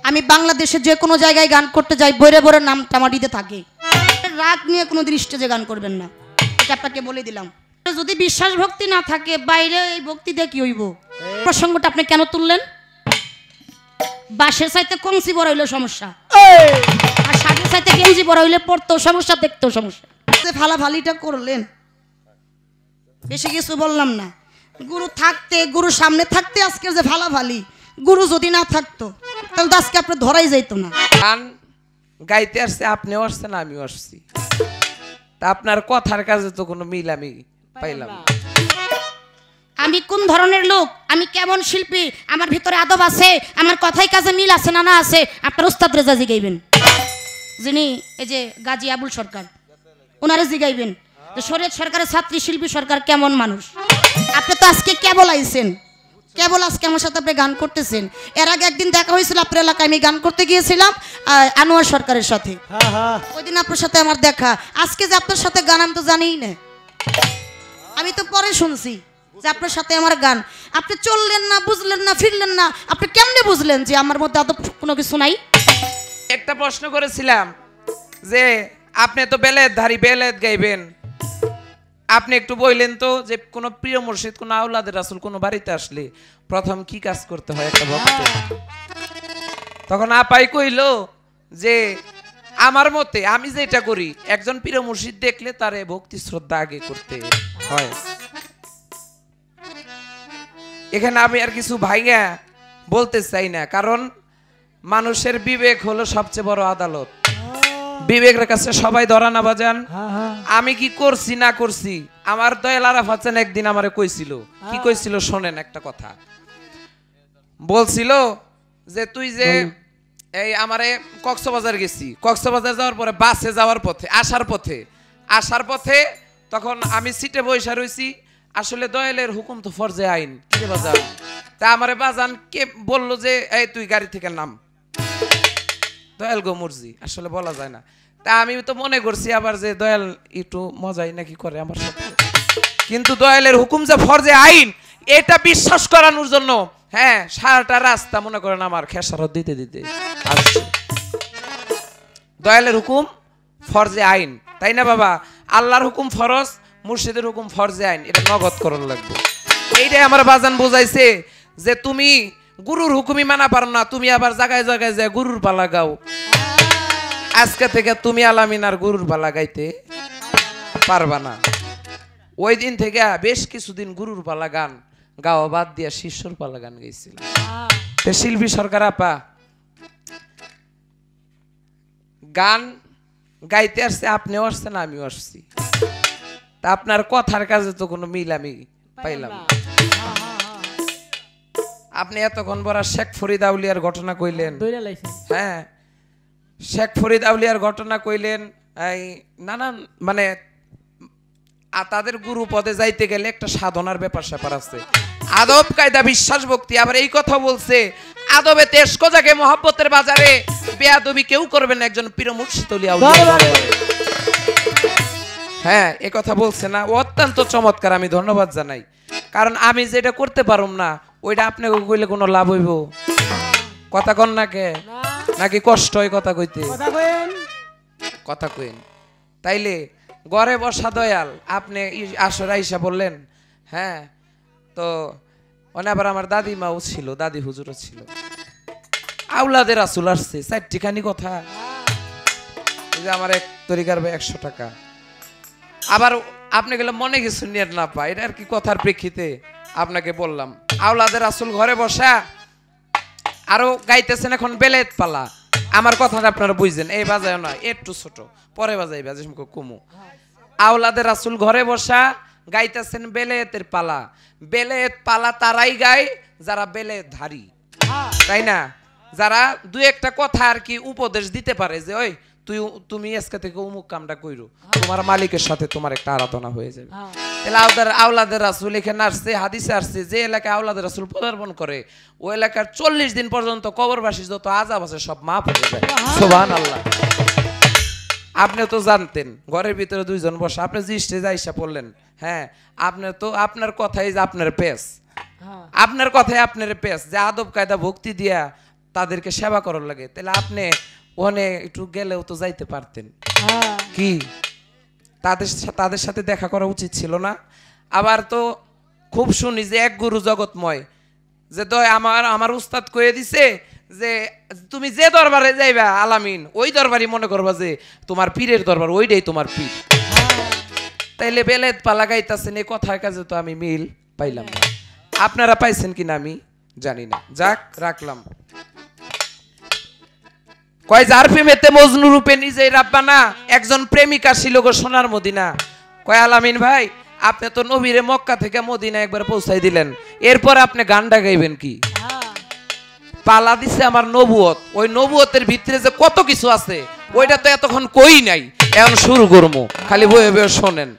আমি বাংলাদেশে যে কোনো জায়গায় গান করতে যাই, বইরে বইরে নাম টামাটিতে থাকে। রাগ নিয়ে কোনোদিন স্টেজে গান করবেন না, এটা আপনাকে বলে দিলাম। যদি বিশ্বাস ভক্তি না থাকে, বাইরে এই ভক্তি দিয়ে কি হইব? প্রসঙ্গটা আপনি কেন তুললেন? বাসের চাইতে কংসি বড় হইলে সমস্যা, আর শাড়ির চাইতে গেঞ্জি বড় হইলে পড়তেও সমস্যা, দেখতেও সমস্যা। ফালাফালিটা করলেন, বেশি কিছু বললাম না। গুরু থাকতে, গুরু সামনে থাকতে আজকে যে ফালাফালি, গুরু যদি না থাকতো তাহলে তো আজকে আপনি ধরাই যাইতো না। গান গাইতে আসছে, আপনিও আসছেন, আমিও আসছি, তা আপনার কথার কাজে তো কোনো মিল আমি পাইলাম। আমি কোন ধরনের লোক, আমি কেমন শিল্পী, আমার ভিতরে আদব আছে, আমার কথায় কাজে মিল আছে না না আছে, আপনার উস্তাদ রেজা জিগাইবেন, যিনি এই যে গাজী আবুল সরকার, ওনারে জিগাইবেন যে শরীয়ত সরকারের ছাত্রী শিল্পী সরকার কেমন মানুষ। আপনি তো আজকে কেবল আইছেন, কেবল আজকে আমার সাথে আপনি গান করতেছেন। এর আগে একদিন দেখা হয়েছিল আপনার এলাকায়, আমি গান করতে গিয়েছিলাম আনোয়ার সরকারের সাথে, ওই দিন আপনার সাথে আমার দেখা। আজকে যে আপনার সাথে গান আমি তো জানিই না, আমি তো পরে শুনছি যে আপনার সাথে আমার গান। আপনি চললেন না, বুঝলেন না, ফিরলেন না, আপনি কেমনে বুঝলেন যে আমার মধ্যে আদব কোনো কিছু নাই? একটা প্রশ্ন করেছিলাম যে আপনি তো বেলেত ধারি, বেলেত গাইবেন, আপনি একটু বললেন তো যে কোনো প্রিয় মুর্শিদ, কোনো আওলাদের রাসূল কোনো বাড়িতে আসলে প্রথম কি কাজ করতে হয় একটা ভক্ত? তখন আপাই কইল যে আমার মতে আমি যেটা করি, একজন প্রিয় মুর্শিদ দেখলে তারে ভক্তি শ্রদ্ধা আগে করতে হয়। এখানে আমি আর কিছু ভাইয়া বলতে চাই না, কারণ মানুষের বিবেক হলো সবচেয়ে বড় আদালত। বিবেকের কাছে সবাই ধরা না বাজান। আমি কি করছি না করছি, আমার দয়াল আরাফাত চাচা একদিন আমারে কইছিল, কি কইছিল শোনেন একটা কথা। বলছিল যে তুই যে এই আমারে কক্সবাজার গেছি, কক্সবাজার যাওয়ার পরে বাসে যাওয়ার পথে, আসার পথে তখন আমি সিটে বসে রইছি, আসলে দয়ালের হুকুম তো ফরজে আইন, কি রে বাজান? তা আমারে বাজান কে বলল যে এই তুই গাড়ি থেকে নাম, দয়াল গো মুরজি, আসলে বলা যায় না। তা আমি তো মনে করছি আবার যে দয়াল একটু মজাই নাকি করে আমার সাথে, কিন্তু দয়ালের হুকুম যে ফরজে আইন এটা বিশ্বাস করানোর জন্য, হ্যাঁ, সারাটা রাস্তা মনে করেন আমার খেসারত দিতে দিতে আসছে। দয়ালের হুকুম ফরজে আইন, তাই না বাবা? আল্লাহর হুকুম ফরজ, মুর্শিদের হুকুম ফরজে আইন, এটা নগদ করণ লাগবে। এইটাই আমার বাজান বোঝাইছে যে তুমি গুরুর হুকুমই মানা পারো না, তুমি আবার জায়গায় জায়গায় যায় গুরুর পালা গাও। আজকে থেকে তুমি আলামিনার গুরুর পালা গাইতে পারবা না। ওই দিন থেকে বেশ কিছুদিন গুরুর পালা গান গাওয়া বাদ দিয়া শিষ্যর পালা গান গাইছিল। শিল্পী সরকার আপা গান গাইতে আসছে, আপনিও আসছেন, আমিও আসছি, তা আপনার কথার কাজে তো কোনো মিল আমি পাইলাম। আপনি এতক্ষণ বড় শেখ ফরিদ আউলিয়ার ঘটনা কইলেন, হ্যাঁ, শেখ ফরিদ আউলিয়ার ঘটনা কইলেন, এই নানান মানে তাদের গুরু পদে যাইতে গেলে একটা সাধনার ব্যাপার স্যাপার আছে, আদব কায়দা বিশ্বাস ভক্তি। আবার এই কথা বলছে আদবে তেজকো জাগে মহব্বতের বাজারে, বেয়াদবি কেউ করবেন একজন পীর মুর্শিদ ওলি আউলিয়া। হ্যাঁ, এ কথা বলছে না, অত্যন্ত চমৎকার, আমি ধন্যবাদ জানাই। কারণ আমি যেটা করতে পারুম না ওইটা আপনাকে কইলে কোনো লাভ হইব? কথা কন না কে, নাকি কষ্ট হয় কথা কইতে? কথা কইন। তাইলে ঘরে বসা দয়াল আপনি আসর আইসা বললেন, হ্যাঁ, তো অনে আবার আমার দাদিমাও ছিল, দাদি হুজুরও ছিল, আউলাদের রাসূল আসছে, চারটিখানি কথা, যে আমার এক তরিকার 100 টাকা। আবার আপনি গেলে মনে কিছু নিয়ে না পাই, এটা আর কি কথার প্রেক্ষিতে আপনাকে বললাম। আউলাদের রাসূল ঘরে বসা আরো গাইতেছেন এখন বেলেত পালা। আমার কথাটা আপনারা বুঝছেন, এই বাজায় না, একটু ছোট, পরে বাজাইবে যে কুমু। আউলাদের রাসূল ঘরে বসা গাইতেছেন বেলেতের পালা। বেলেত পালা তারাই গায় যারা বেলেত ধারী, তাই না? যারা দুই একটা কথা আর কি উপদেশ দিতে পারে যে ওই তুমি আজকে থেকে অমুক কামটা কইরো, তোমার মালিকের সাথে তোমার একটা আরাধনা হয়ে যাবে। তাহলে আউলাদের রাসূল এখানে আসছে, হাদিসে আসছে, যে এলাকায় আউলাদের রাসূল পদার্পণ করে ওই এলাকার 40 দিন পর্যন্ত কবরবাসী যত আযাব আছে সব মাফ হয়ে যায়। সুবহানাল্লাহ। আপনি তো জানতেন ঘরের ভিতরে দুইজন বসে, আপনি যে স্টেজে আইসা পড়লেন, হ্যাঁ, আপনি তো আপনার কথাই যে আপনার পেস, আপনার কথাই আপনার পেস, যে আদব কায়দা ভক্তি দিয়া তাদেরকে সেবা করার লাগে, তাহলে আপনি ওখানে একটু গেলেও তো যাইতে পারতেন। কি তাদের সাথে দেখা করা উচিত ছিল না? আবার তো খুব শুনি যে এক গুরু জগৎময়, যে আমার উস্তাদ কয়ে দিছে যে তুমি যে দরবারে যাইবা আলামিন, ওই দরবারই মনে করবা যে তোমার পীরের দরবার, ওইটাই তোমার পীর। তাইলে বেলেত পালা গাইতাছেন, এই কথার কাজে তো আমি মিল পাইলাম না। আপনারা পাইছেন কিনা আমি জানি না, যাক রাখলাম। কয় যার প্রেমেতে মজনু রূপে নিজেই রাব্বানা, একজন প্রেমিকা ছিল গো সোনার মদিনা। কয় আলামিন ভাই, আপনি তো নবীরে মক্কা থেকে মদিনা একবার পৌঁছাই দিলেন, এরপর আপনি গানটা গাইবেন কি? পালা দিছে আমার নবুয়ত, ওই নবুয়তের ভিতরে যে কত কিছু আছে ওইটা তো এতক্ষণ কই নাই, এখন শুরু করবো, খালি বয়ে বয়ে শোনেন।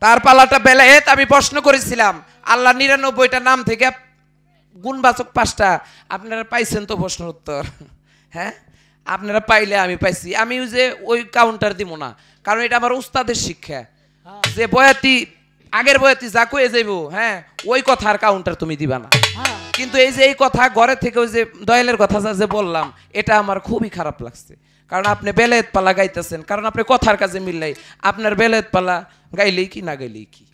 তার পালাটা বেলায়েত। আমি প্রশ্ন করেছিলাম আল্লাহ ৯৯টা নাম থেকে গুণবাচক ৫টা, আপনারা পাইছেন তো প্রশ্ন উত্তর? হ্যাঁ, আপনারা পাইলে আমি পাইছি। আমি যে ওই কাউন্টার দিব না, কারণ এটা আমার উস্তাদের শিক্ষা, যে বয়াতি আগের বয়াতি যা কয়ে যাইব, হ্যাঁ ওই কথার কাউন্টার তুমি দিবা না। কিন্তু এই যে এই কথা ঘরে থেকে ওই যে দয়ালের কথা যে বললাম, এটা আমার খুবই খারাপ লাগছে, কারণ আপনি বেলায়েত পালা গাইতেছেন, কারণ আপনি কথার কাজে মিল নাই। আপনার বেলায়েত পালা গাইলেই কি না গাইলেই কি?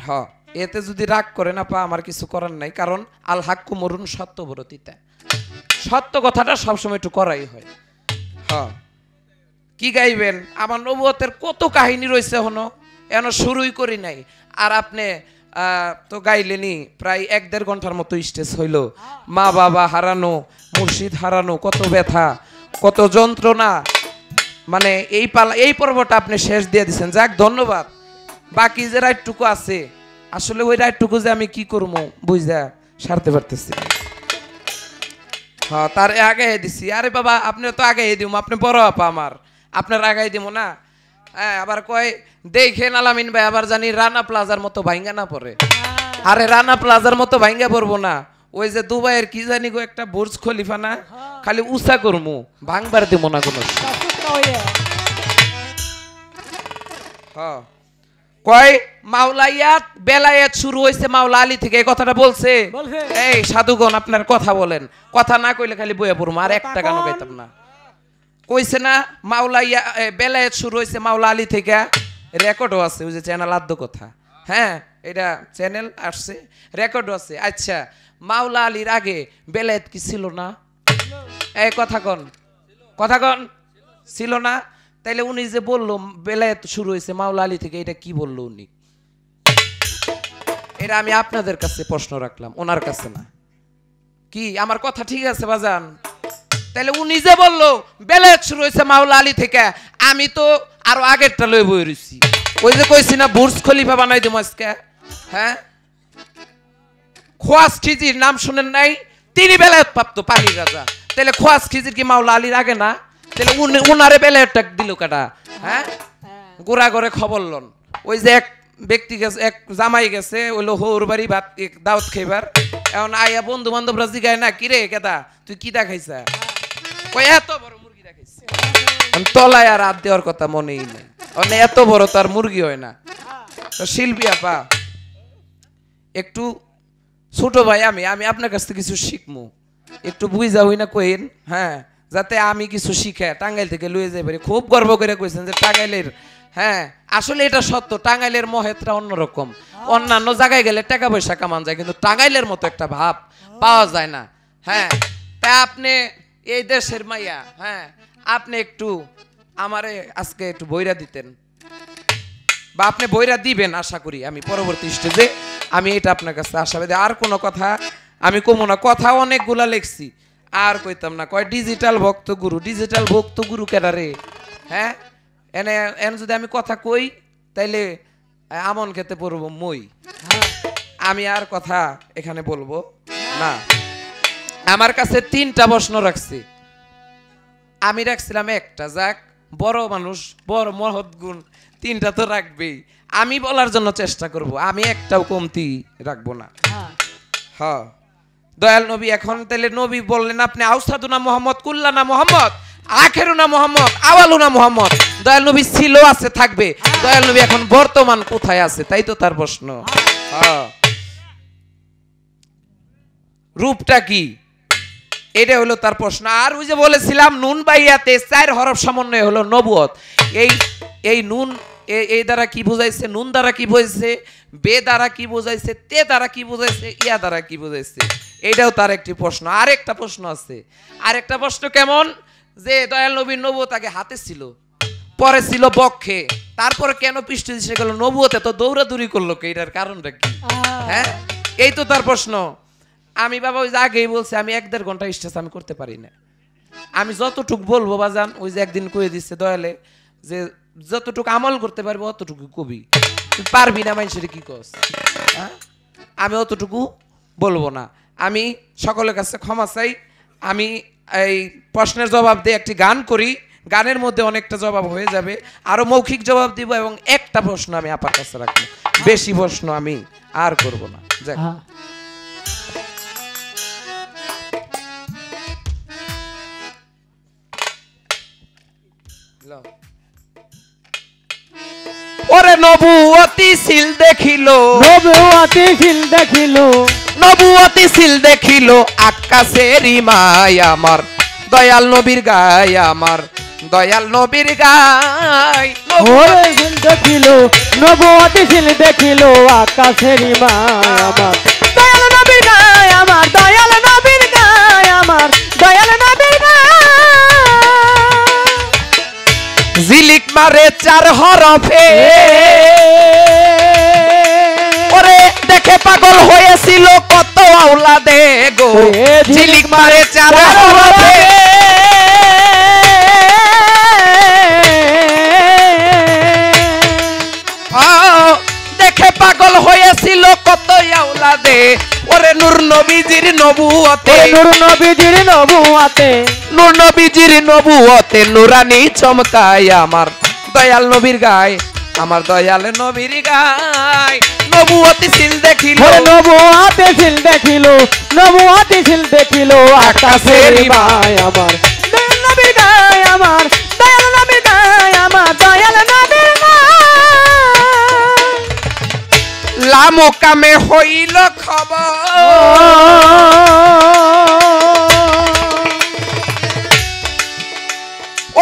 হ্যাঁ, এতে যদি রাগ করে না পা, আমার কিছু করার নাই, কারণ আল হাক্কু মরুন সত্যব্রতিতা, সত্য কথাটা সবসময় একটু করাই হয়। হ্যাঁ, কি গাইবেন? আমার নবুয়তের কত কাহিনী রয়েছে, হনো এন শুরুই করি নাই। আর আপনি তো গাইলেনি প্রায় ১-১.৫ ঘন্টার মতো স্টেজ হইল। মা বাবা হারানো, মুর্শিদ হারানো, কত ব্যথা, কত যন্ত্রণা, মানে এই পর্বটা আপনি শেষ দিয়ে দিচ্ছেন, যাক ধন্যবাদ। বাকি যে রাইটটুকু আছে, আসলে ওই রাইটটুকু যে আমি কি করবো বুঝা সারতে পারতেছি। হ্যাঁ, তার আগে দিছি। আরে বাবা, আপনি তো আগে দিব, আপনি বড় আপা আমার, আপনার আগাই দিব না। হ্যাঁ, আবার কয় দেখেন আলামিন ভাই আবার জানি রানা প্লাজার মতো ভাঙ্গা না পড়ে। আরে রানা প্লাজার মতো ভাঙ্গা পড়বো না, ওই যে দুবাইয়ের কি জানি গো একটা বুর্জ খলিফা না, খালি উঁচা করমু, ভাঙবার দিব না কোনো। হ্যাঁ, কয় মাওলাইয়াত বেলায়েত শুরু হয়েছে মাওলা আলী থেকে, এই কথাটা বলছে। এই সাধুগণ আপনার কথা বলেন, কথা না কইলে খালি বইয়া পড়বো, আর একটা গানও গাইতাম না। কইছে না মাওলাইয়া বেলায়েত শুরু হয়েছে মাওলা আলী থেকে, রেকর্ডও আছে, ওই যে চ্যানেল আদ্য কথা। হ্যাঁ, এটা চ্যানেল আসছে, রেকর্ডও আছে। আচ্ছা, মাওলা আলীর আগে বেলায়েত কি ছিল না? এই কথা কন ছিল না? তাইলে উনি যে বললো বেলায়েত শুরু হয়েছে মাওলা আলী থেকে, এটা কি বললো উনি? এটা আমি আপনাদের কাছে প্রশ্ন রাখলাম, ওনার কাছে না। কি আমার কথা ঠিক আছে বাজান? তাহলে উনি যে বললো বেলায়েত শুরু হয়েছে মাওলা আলী থেকে, আমি তো আরো আগেরটা লয়ে বই রয়েছি। ওই যে কইছি না বুর্জ খলিফা বানাই দেবো আজকে। হ্যাঁ, খোয়াজ খিজির নাম শুনেন নাই? তিনি বেলায়েত প্রাপ্ত পানির রাজা। তাহলে খোয়াজ খিজির কি মাওলা আলীর আগে না? তাহলে উনারে বেলায়েতটা দিল কাটা? হ্যাঁ, গোড়া করে খবর লন। ওই যে এক ব্যক্তি গেছে, এক জামাই গেছে ওইলো হৌর বাড়ি ভাত দাওয়াত খাইবার, এখন আইয়া বন্ধু বান্ধবরা জিগায় না, কিরে কেদা তুই কি দেখাইছা? কই এত বড় মুরগি দেখাইছে, তলায় আর হাত দেওয়ার কথা মনেই নেই, এত বড় তার মুরগি হয় না। তো শিল্পী আপা, একটু ছোট ভাই, আমি আপনার কাছ থেকে কিছু শিখবো, একটু বুঝা হই না কইন। হ্যাঁ, যাতে আমি কিছু শিখে টাঙ্গাইল থেকে লয়ে যাই পারি। খুব গর্ব করে কইছেন যে টাঙ্গাইলের, হ্যাঁ আসলে এটা সত্য, টাঙ্গাইলের মহেত্রা অন্যরকম। অন্যান্য জায়গায় গেলে টাকা পয়সা কামান যায়, কিন্তু টাঙ্গাইলের মতো একটা ভাব পাওয়া যায় না। হ্যাঁ, তা আপনি এই দেশের মাইয়া, হ্যাঁ আপনি একটু আমারে আজকে একটু বইরা দিতেন, বা আপনি বইরা দিবেন আশা করি। আমি পরবর্তী স্টেজে আমি এটা আপনার কাছে আশাবাদী। আর কোনো কথা আমি কমো না, কথা অনেকগুলা লিখছি, আর কইতাম না। কয় ডিজিটাল ভক্ত গুরু, ডিজিটাল ভক্ত গুরু কেডা রে? হ্যাঁ, এনে যদি আমি কথা কই তাইলে আমন খেতে পড়বো মই। আমি আর কথা এখানে বলবো না। আমার কাছে 3টা প্রশ্ন রাখছি, আমি রাখছিলাম একটা। যাক, বড় মানুষ, বড় মহৎ গুণ 3টা তো রাখবেই। আমি বলার জন্য চেষ্টা করব, আমি একটাও কমতি রাখবো না। হ্যাঁ, দয়াল নবী এখন তাহলে নবী বললেন আপনি আউসাদুনা মোহাম্মদ, কুল্লানা মোহাম্মদ, আখেরুনা মোহাম্মদ, আওয়ালুনা মোহাম্মদ। দয়াল নবী ছিল, আছে, থাকবে। দয়াল নবী এখন বর্তমান কোথায় আছে, তাই তো তার প্রশ্ন। হ্যাঁ, রূপটা কি, এটা হলো তার প্রশ্ন। আর ওই যে বলেছিলাম নুন বাইয়াতে 4 হরফ সমন্বয় হলো নবুয়ত। এই নুন এই দ্বারা কি বোঝাইছে, নুন দ্বারা কি বোঝাইছে, বে দ্বারা কি বোঝাইছে, তে দ্বারা কি বোঝাইছে, ইয়া দ্বারা কি বোঝাইছে, এটাও তার একটি প্রশ্ন। আরেকটা প্রশ্ন আছে, আরেকটা প্রশ্ন কেমন, যে দয়াল নবীর নবুয়ত আগে হাতে ছিল, পরে ছিল বক্ষে, তারপরে কেন পৃষ্ঠ দিশে গেল নবুয়তে, তো দৌড়াদৌড়ি করলো কে, এটার কারণটা কি? হ্যাঁ, এই তো তার প্রশ্ন। আমি বাবা ওই যে আগেই বলছি, আমি 1-1.5 ঘন্টা স্টেজ আমি করতে পারি না। আমি যতটুক বলবো বাজান, ওই যে একদিন কয়ে দিচ্ছে দয়ালে যে যতটুকু আমল করতে পারবো অতটুকু কবি, পারবি না মানুষের কি কস, আমি অতটুকু বলবো না। আমি সকলের কাছে ক্ষমা চাই। আমি এই প্রশ্নের জবাব দিয়ে একটি গান করি, গানের মধ্যে অনেকটা জবাব হয়ে যাবে, আরো মৌখিক জবাব দিব, এবং একটা প্রশ্ন আমি আপার কাছে রাখবো, বেশি প্রশ্ন আমি আর করব না। যাক, ওরে নবুয়তি সিল দেখিল, নবুয়তি সিল দেখিল, নবুয়তি সিল দেখিল আকাশের মায় আমার দয়াল নবীর গায়, আমার দয়াল নবীর গায়। ওরে সিল দেখিল, নবুয়তি সিল দেখিল আকাশের মায় আমার দয়াল নবীর গায়, আমার দয়াল নবীর গায়, আমার দয়াল নবীর গায়। জিলিক মারে 4 হরফে, ওরে দেখে পাগল হয়েছিল কত আওলাদে গো, জিলিক মারে 4 হরফে, দেখে পাগল হয়েছিল কত আওলাদে, ওরে নূর নবীজির নবুয়তে, নূর নবীজির নবুয়তে, নূর নবীজির নবুয়তে নুরানি চমকায় আমার দয়াল নবীর গায়, আমার দয়াল নবীর গায়। নবুয়তি সিল দেখিল, নবুয়তি সিল দেখিল, নবুয়তি সিল দেখিল আকাশের মায় আমার দয়াল নবীর গায়, আমার দয়াল নবীর গায়, আমার দয়াল নবীর গায়। লামো কামে হইল খবর,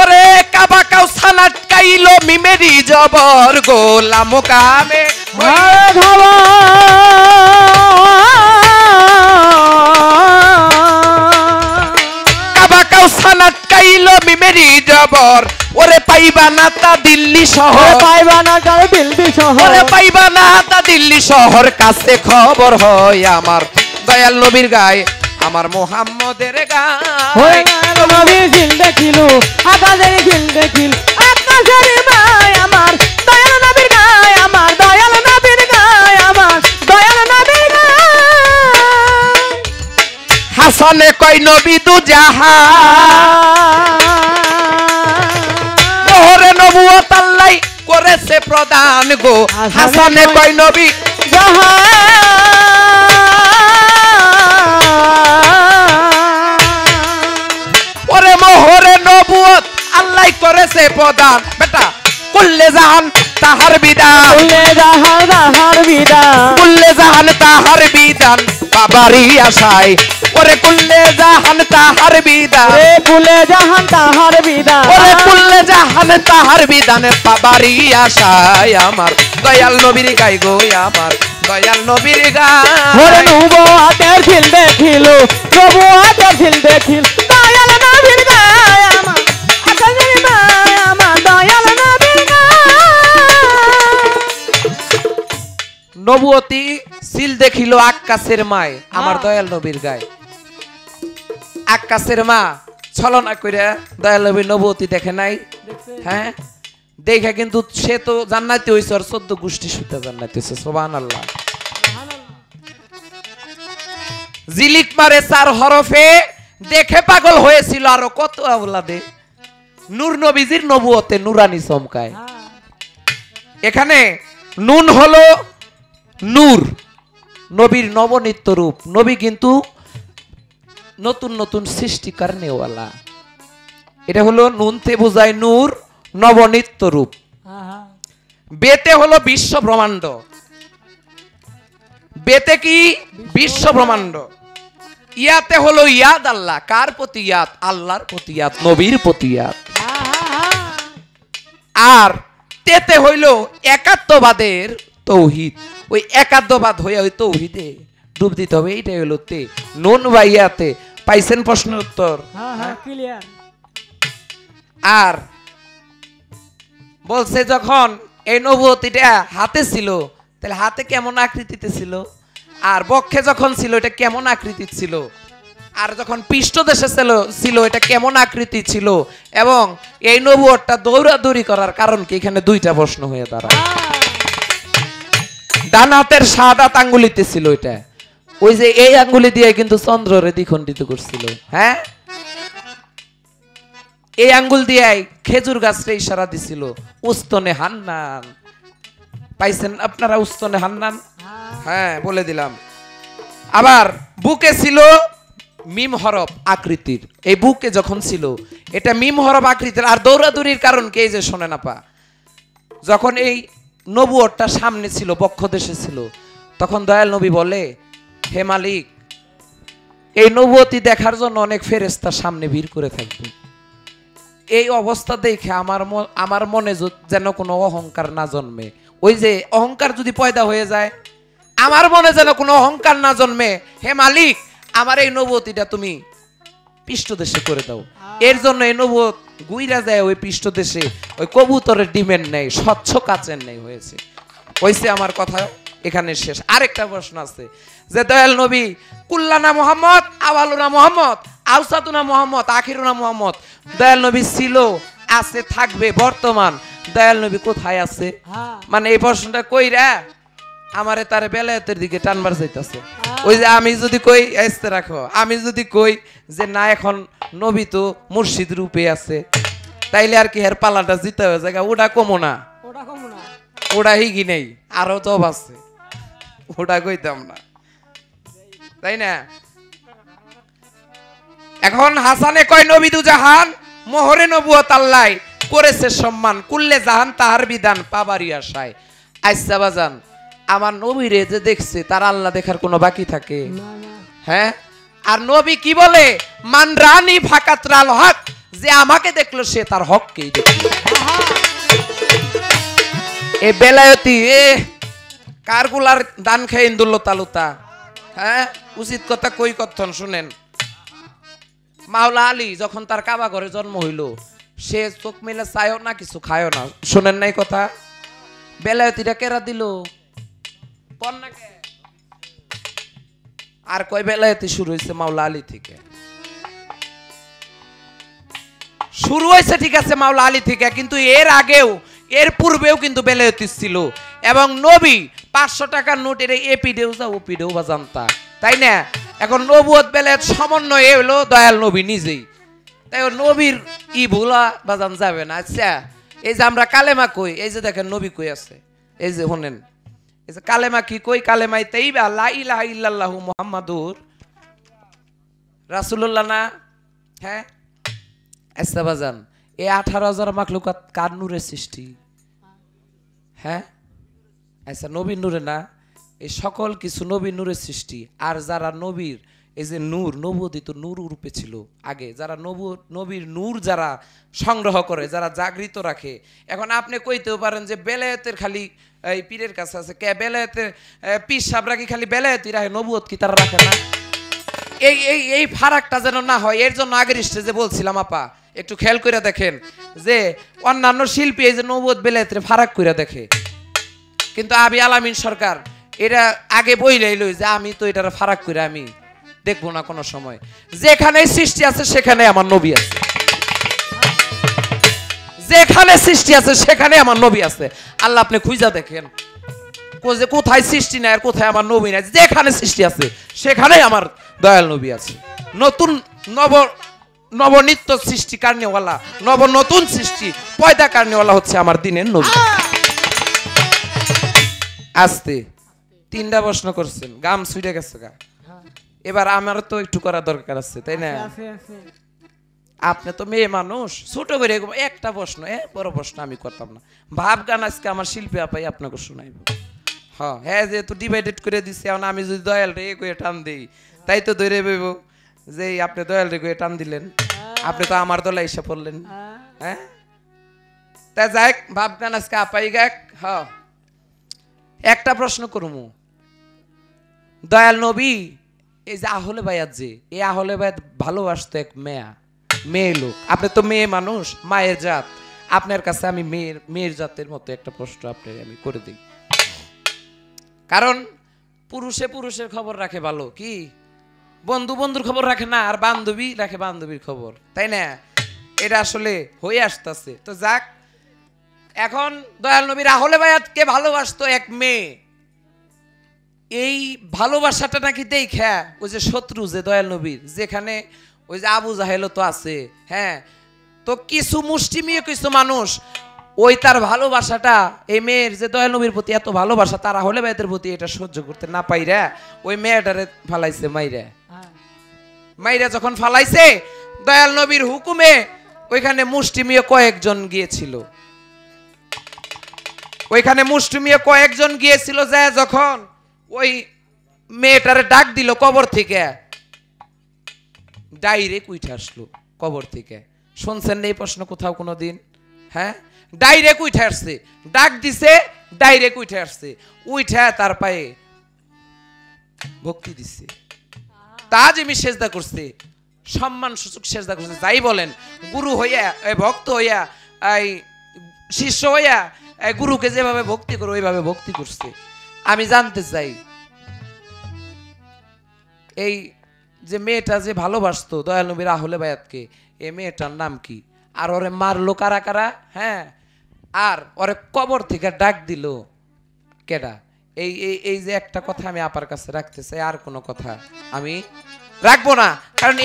ওরে কাবা কাউসানাট কাইলো মিমেরি জবর গো, লামো কামে কাবা কাউসানাট কাইলো মিমেরি জবর, ওরে পাইবা না তা দিল্লি শহর, পাইবা না তা দিল্লি শহর, ওরে পাইবা না তা দিল্লি শহর, কাছে খবর হয় আমার দয়াল নবীর গায়, আমার মোহাম্মদের গায়। নবী সিল দেখিল আকাশের সিল দেখিল আকাশের মায় আমার দয়াল নবীর গায়, আমার দয়াল নবীর গায়, আমার দয়াল নবীর গায়। হাসানে কয় নবী দু জাহান, ওরে নবুয়ত আল্লাহ করেছে প্রদান গো, হাসানে কয় নবী ওরে মোহরে নবুয়ত আল্লাহ করেছে প্রদান, বেটা কুল্লে জাহান তাহার বিধান, কুল্লে জাহান তাহার বিধান, কুল্লে জাহান তাহার বিধান বাবারি আশায়, ওরে কুল্লে জাহান তাহার বিধান, কুল্লে জাহান তাহার বিধান, ওরে কুল্লে জাহান তাহার বিধান বাবারি আশায় আমার দয়াল নবীর গায় গো, আমার দয়াল নবীর গায়। নবুয়তের সিল দেখিল, নবুয়তের সিল দেখিল দয়াল নবীর গায়, আমার আকাশের মায়, আমার দয়াল নবীর গায়। নবুয়তি সিল দেখিল আকাশের মায়, আমার দয়াল নবীর গায়। আকাশের মা ছলনা কইরা দয়াল নবীর নবুয়তি দেখে নাই, হ্যাঁ দেখে কিন্তু সে তো জান্নাতি হইছে, আর 14 গোষ্ঠী সুতা জান্নাতি হইছে, সুবহানাল্লাহ। জিলিক মারে 4 হরফে, দেখে পাগল হয়েছিল আরো কত আওলাদে, নূর নবীজির নবুয়তে নুরানি চমকায়। এখানে নুন হলো নূর, নবীর নবনিত্য রূপ, নবী কিন্তু নতুন নতুন সৃষ্টি করনেওয়ালা, এটা হলো নুনতে বোঝায় নূর, নবনিত্য রূপ। বেতে হলো বিশ্ব ব্রহ্মাণ্ড, বেতে কি বিশ্ব ব্রহ্মাণ্ড, ইয়াতে হলো ইয়াদ আল্লাহ, কার প্রতি ইয়াদ? আল্লাহর প্রতি ইয়াদ, নবীর প্রতি ইয়াদ। আর তেতে হইল একাত্মবাদের তৌহিদ, ওই একাত্মবাদ হইয়া ওই তৌহিদে ডুব দিতে হবে, এইটাই হলো তে। নুন ভাইয়াতে পাইছেন প্রশ্নের উত্তর? আর বলছে যখন এই নবুয়তিটা হাতে ছিল, তাহলে হাতে কেমন আকৃতিতে ছিল, আর বক্ষে যখন ছিল এটা কেমন আকৃতি ছিল, আর যখন পৃষ্ঠদেশে ছিল এটা কেমন আকৃতি ছিল, এবং এই নবুয়তটা দৌড়াদৌড়ি করার কারণ কি? এখানে দুইটা প্রশ্ন হয়ে দাঁড়ায়। ডান হাতের সাদা আঙ্গুলিতে ছিল এটা, ওই যে এই আঙ্গুলি দিয়ে কিন্তু চন্দ্ররে দ্বিখণ্ডিত করছিল। হ্যাঁ, এই আঙ্গুল দিয়ে খেজুর গাছরে ইশারা দিছিল, উস্তনে হান্নান। পাইছেন আপনারা উস্তনে হান্নান? হ্যাঁ, বলে দিলাম। আবার বুকে ছিল মিম হরফ আকৃতির, এই বুকে যখন ছিল এটা মিম হরফ আকৃতির। আর দৌড়াদৌড়ির কারণ কি? এই যে শোনেন আপা, যখন এই নবুয়তটা সামনে ছিল, বক্ষ দেশে ছিল, তখন দয়াল নবী বলে, হে মালিক, এই নবুয়তি দেখার জন্য অনেক ফেরেশতা সামনে ভিড় করে থাকবে। এই অবস্থা দেখে আমার মনে যেন কোনো অহংকার না জন্মে। ওই যে অহংকার যদি পয়দা হয়ে যায়, আমার মনে যেন কোনো অহংকার না জন্মে। হে মালিক, আমার এই নবুয়তিটা তুমি পৃষ্ঠদেশে করে দাও। এর জন্য এই নবুয়ত গুইরা যায় ওই পৃষ্ঠদেশে, ওই কবুতরের ডিমের নেই, স্বচ্ছ কাচের নেই হয়েছে। হইছে আমার কথা এখানে শেষ। আরেকটা প্রশ্ন আছে যে দয়াল নবী কুল্লানা মুহাম্মদ, আওয়ালুনা মুহাম্মদ, আওসাতুনা মুহাম্মদ, আখিরুনা মুহাম্মদ। দয়াল নবী ছিল, আছে, থাকবে, বর্তমান। দয়াল নবী কোথায় আছে? মানে এই প্রশ্নটা কইরা আমারে তারে বেলায়েতের দিকে টানবার যাইতাছে। ওই যে আমি যদি কই, আস্তে রাখো, আমি যদি কই যে না এখন নবী তো মুর্শিদ রূপে আছে, তাইলে আর কি হের পালাটা জিতে হয়ে যায়। ওটা কমো না, ওটা হিগি নেই, আরো তো আছে, ওটা কইতাম না, তাই না? এখন হাসানে কয় নবী দু জাহান, মোহরে নবুয়ত আল্লাহ করেছে সম্মান, কুল্লে জাহান তাহার বিধান পাবারই আশায়। আচ্ছা বাজান, আমার নবীরে যে দেখছে তার আল্লাহ দেখার কোনো বাকি থাকে? হ্যাঁ। আর নবী কি বলে? মান রানি ফাকাতরাল হক, যে আমাকে দেখলো সে তার হককেই দেখলো। এ বেলায়তি এ কারগুলার দান খেয়ে ইন্দুল্লো তালুতা। হ্যাঁ, উচিত কথা কই কথন শুনেন। মাওলা আলী যখন তার কাবা ঘরে জন্ম হইল, সে চোখ মেলে চায়ও না, কিছু খায়ও না। শুনেন নাই কথা? বেলায়তিটা কেরা দিল? পন্নাকে। আর কয় বেলায়তি শুরু হয়েছে মাওলা আলী থেকে। শুরু হয়েছে ঠিক আছে মাওলা আলী থেকে, কিন্তু এর আগেও, এর পূর্বেও কিন্তু বেলায়তি ছিল। এবং নবী 500 টাকার নোট এর এপিডেও যা ওপিডেও বা জানতা, তাই না? এখন নবুয়ত বেলায়েত সমন্বয় হলো দয়াল নবী নিজেই। তাই নবীর ই ভুলা বাজান যাবে না। আচ্ছা, এই যে আমরা কালেমা কই, এই যে দেখেন নবী কই আছে, এই যে শোনেন, এই যে কালেমা কি কই? কালেমাই তাইবা লা ইলাহা ইল্লাল্লাহু মুহাম্মাদুর রাসূলুল্লাহ না? হ্যাঁ। আচ্ছা বাজান, এই 18,000 মাখলুকাত কার নূরের সৃষ্টি? হ্যাঁ। আচ্ছা, নবীর নূরে না? এই সকল কিছু নবীর নূরের সৃষ্টি। আর যারা নবীর এই যে নূর, নবুয়তি তো নূর রূপে ছিল আগে, যারা নবীর নূর যারা সংগ্রহ করে, যারা জাগৃত রাখে। এখন আপনি কইতেও পারেন যে বেলায়েতের খালি এই পীরের কাছে আছে, কে বেলায়েতের পীর সাহেবরা কি খালি বেলায়েতই রাখে, নবুয়ত কি তারা রাখে না? এই এই এই ফারাকটা যেন না হয়, এর জন্য আগের স্টেজে বলছিলাম আপা, একটু খেয়াল করে দেখেন যে অন্যান্য শিল্পী এই যে নবুয়ত বেলায়েতের ফারাক করে দেখে, কিন্তু আবি আলামিন সরকার এটা আগে বইলেই লই যে আমি তো এটার ফারাক করে আমি দেখবো না কোনো সময়। যেখানে সৃষ্টি আছে সেখানে আমার নবী আছে, যেখানে সৃষ্টি আছে সেখানে আমার নবী আছে। আল্লাহ আপনি খুঁজা দেখেন যে কোথায় সৃষ্টি নাই আর কোথায় আমার নবী নাই। যেখানে সৃষ্টি আছে সেখানেই আমার দয়াল নবী আছে। নতুন নবনিত্য সৃষ্টি কারণেওয়ালা, নতুন সৃষ্টি পয়দা কারণেওয়ালা হচ্ছে আমার দিনের নবী। আস্তে 3টা প্রশ্ন করছেন, গাম ছুটে গেছে গা। এবার আমার তো একটু করা দরকার আছে, তাই না? আপনি তো মেয়ে মানুষ, ছোট করে একটা প্রশ্ন, বড় প্রশ্ন আমি করতাম না। ভাব গান আজকে আমার শিল্পী আপাই আপনাকে শোনাইব। হ্যাঁ, যেহেতু ডিভাইডেড করে দিচ্ছে, এখন আমি যদি দয়াল রে করে টান দিই, তাই তো ধরে বইব যে এই আপনি দয়াল রেখে টান দিলেন, আপনি তো আমার দলে এসে পড়লেন। হ্যাঁ তা যাক ভাবগান আজকে আপাই গাক। হ একটা প্রশ্ন করমু, দয়াল নবী এই যে আহলে বায়াত, যে এই আহলে বায়াত ভালোবাসতো এক মেয়ে লোক, আপনি তো মেয়ে মানুষ, মায়ের জাত, আপনার কাছে আমি মেয়ের জাতের মতো একটা প্রশ্ন আপনি আমি করে দিই। কারণ পুরুষের খবর রাখে ভালো, কি বন্ধুর খবর রাখে না, আর বান্ধবী রাখে বান্ধবীর খবর, তাই না? এটা আসলে হয়ে আসতেছে। তো যাক, এখন দয়াল নবীর আহলে বায়াতকে ভালোবাসতো এক মেয়ে, এই ভালোবাসাটা নাকি দেখা ওই যে শত্রু যে দয়াল নবীর, যেখানে ওই যে আবু জাহেলও তো আছে, হ্যাঁ, তো কিছু মুষ্টিমেয় কিছু মানুষ ওই তার ভালোবাসাটা, এই মেয়ের যে দয়াল নবীর প্রতি এত ভালোবাসা, তারা আহলে বায়াতের প্রতি এটা সহ্য করতে না পাইরা ওই মেয়েটারে ফালাইছে মাইরা যখন ফালাইছে, দয়াল নবীর হুকুমে ওইখানে মুষ্টিমেয় কয়েকজন গিয়েছিল, যায় যখন ওই মেয়েটারে ডাক দিল কবর থেকে, ডাইরেক্ট উঠে আসলো কবর থেকে। শুনছেন এই প্রশ্ন কোথাও কোনো দিন? হ্যাঁ, ডাইরেক্ট উঠে আসছে, ডাক দিছে, ডাইরেক্ট উঠে আসছে, উঠে তার পায়ে ভক্তি দিচ্ছে, তাজিমি সেজদা করছে, সম্মান সূচক সেজদা করছে। যাই বলেন, গুরু হইয়া ভক্ত হইয়া এই শিষ্য হইয়া গুরুকে যেভাবে ভক্তি করে ওইভাবে ভক্তি করছে। আমি জানতে চাই, এই যে মেয়েটা যে ভালোবাসতো দয়াল নবীর আহলে বায়াতকে, এই মেয়েটার নাম কি? আর ওরে মারলো কারা কারা? হ্যাঁ, আর ওরে কবর থেকে ডাক দিল কেডা? এই এই এই যে একটা কথা আমি আপার কাছে রাখতে চাই, আর কোনো কথা আমি রাখবো না, কারণ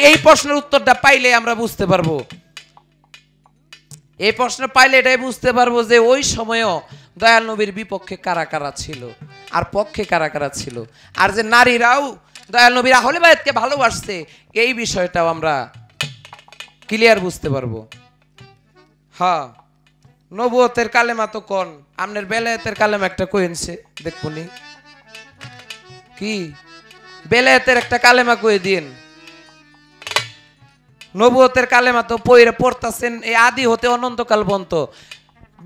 এই প্রশ্নের উত্তরটা পাইলে আমরা বুঝতে পারবো, এই প্রশ্ন পাইলে এটাই বুঝতে পারবো যে ওই সময়ও দয়াল নবীর বিপক্ষে কারা কারা ছিল আর পক্ষে কারা কারা ছিল, আর যে নারীরাও দয়াল নবীর আহলে বায়াতকে ভালোবাসছে, এই বিষয়টাও আমরা ক্লিয়ার বুঝতে পারবো। হ্যাঁ, নবুয়তের কালেমা তো কোন, আপনার বেলায়েতের কালেমা একটা কইনছে দেখবনি কি? বেলায়েতের একটা কালেমা কয়ে দিন। নবুয়তের কালেমা তো পড়তাছেন এই আদি হতে অনন্তকাল পর্যন্ত,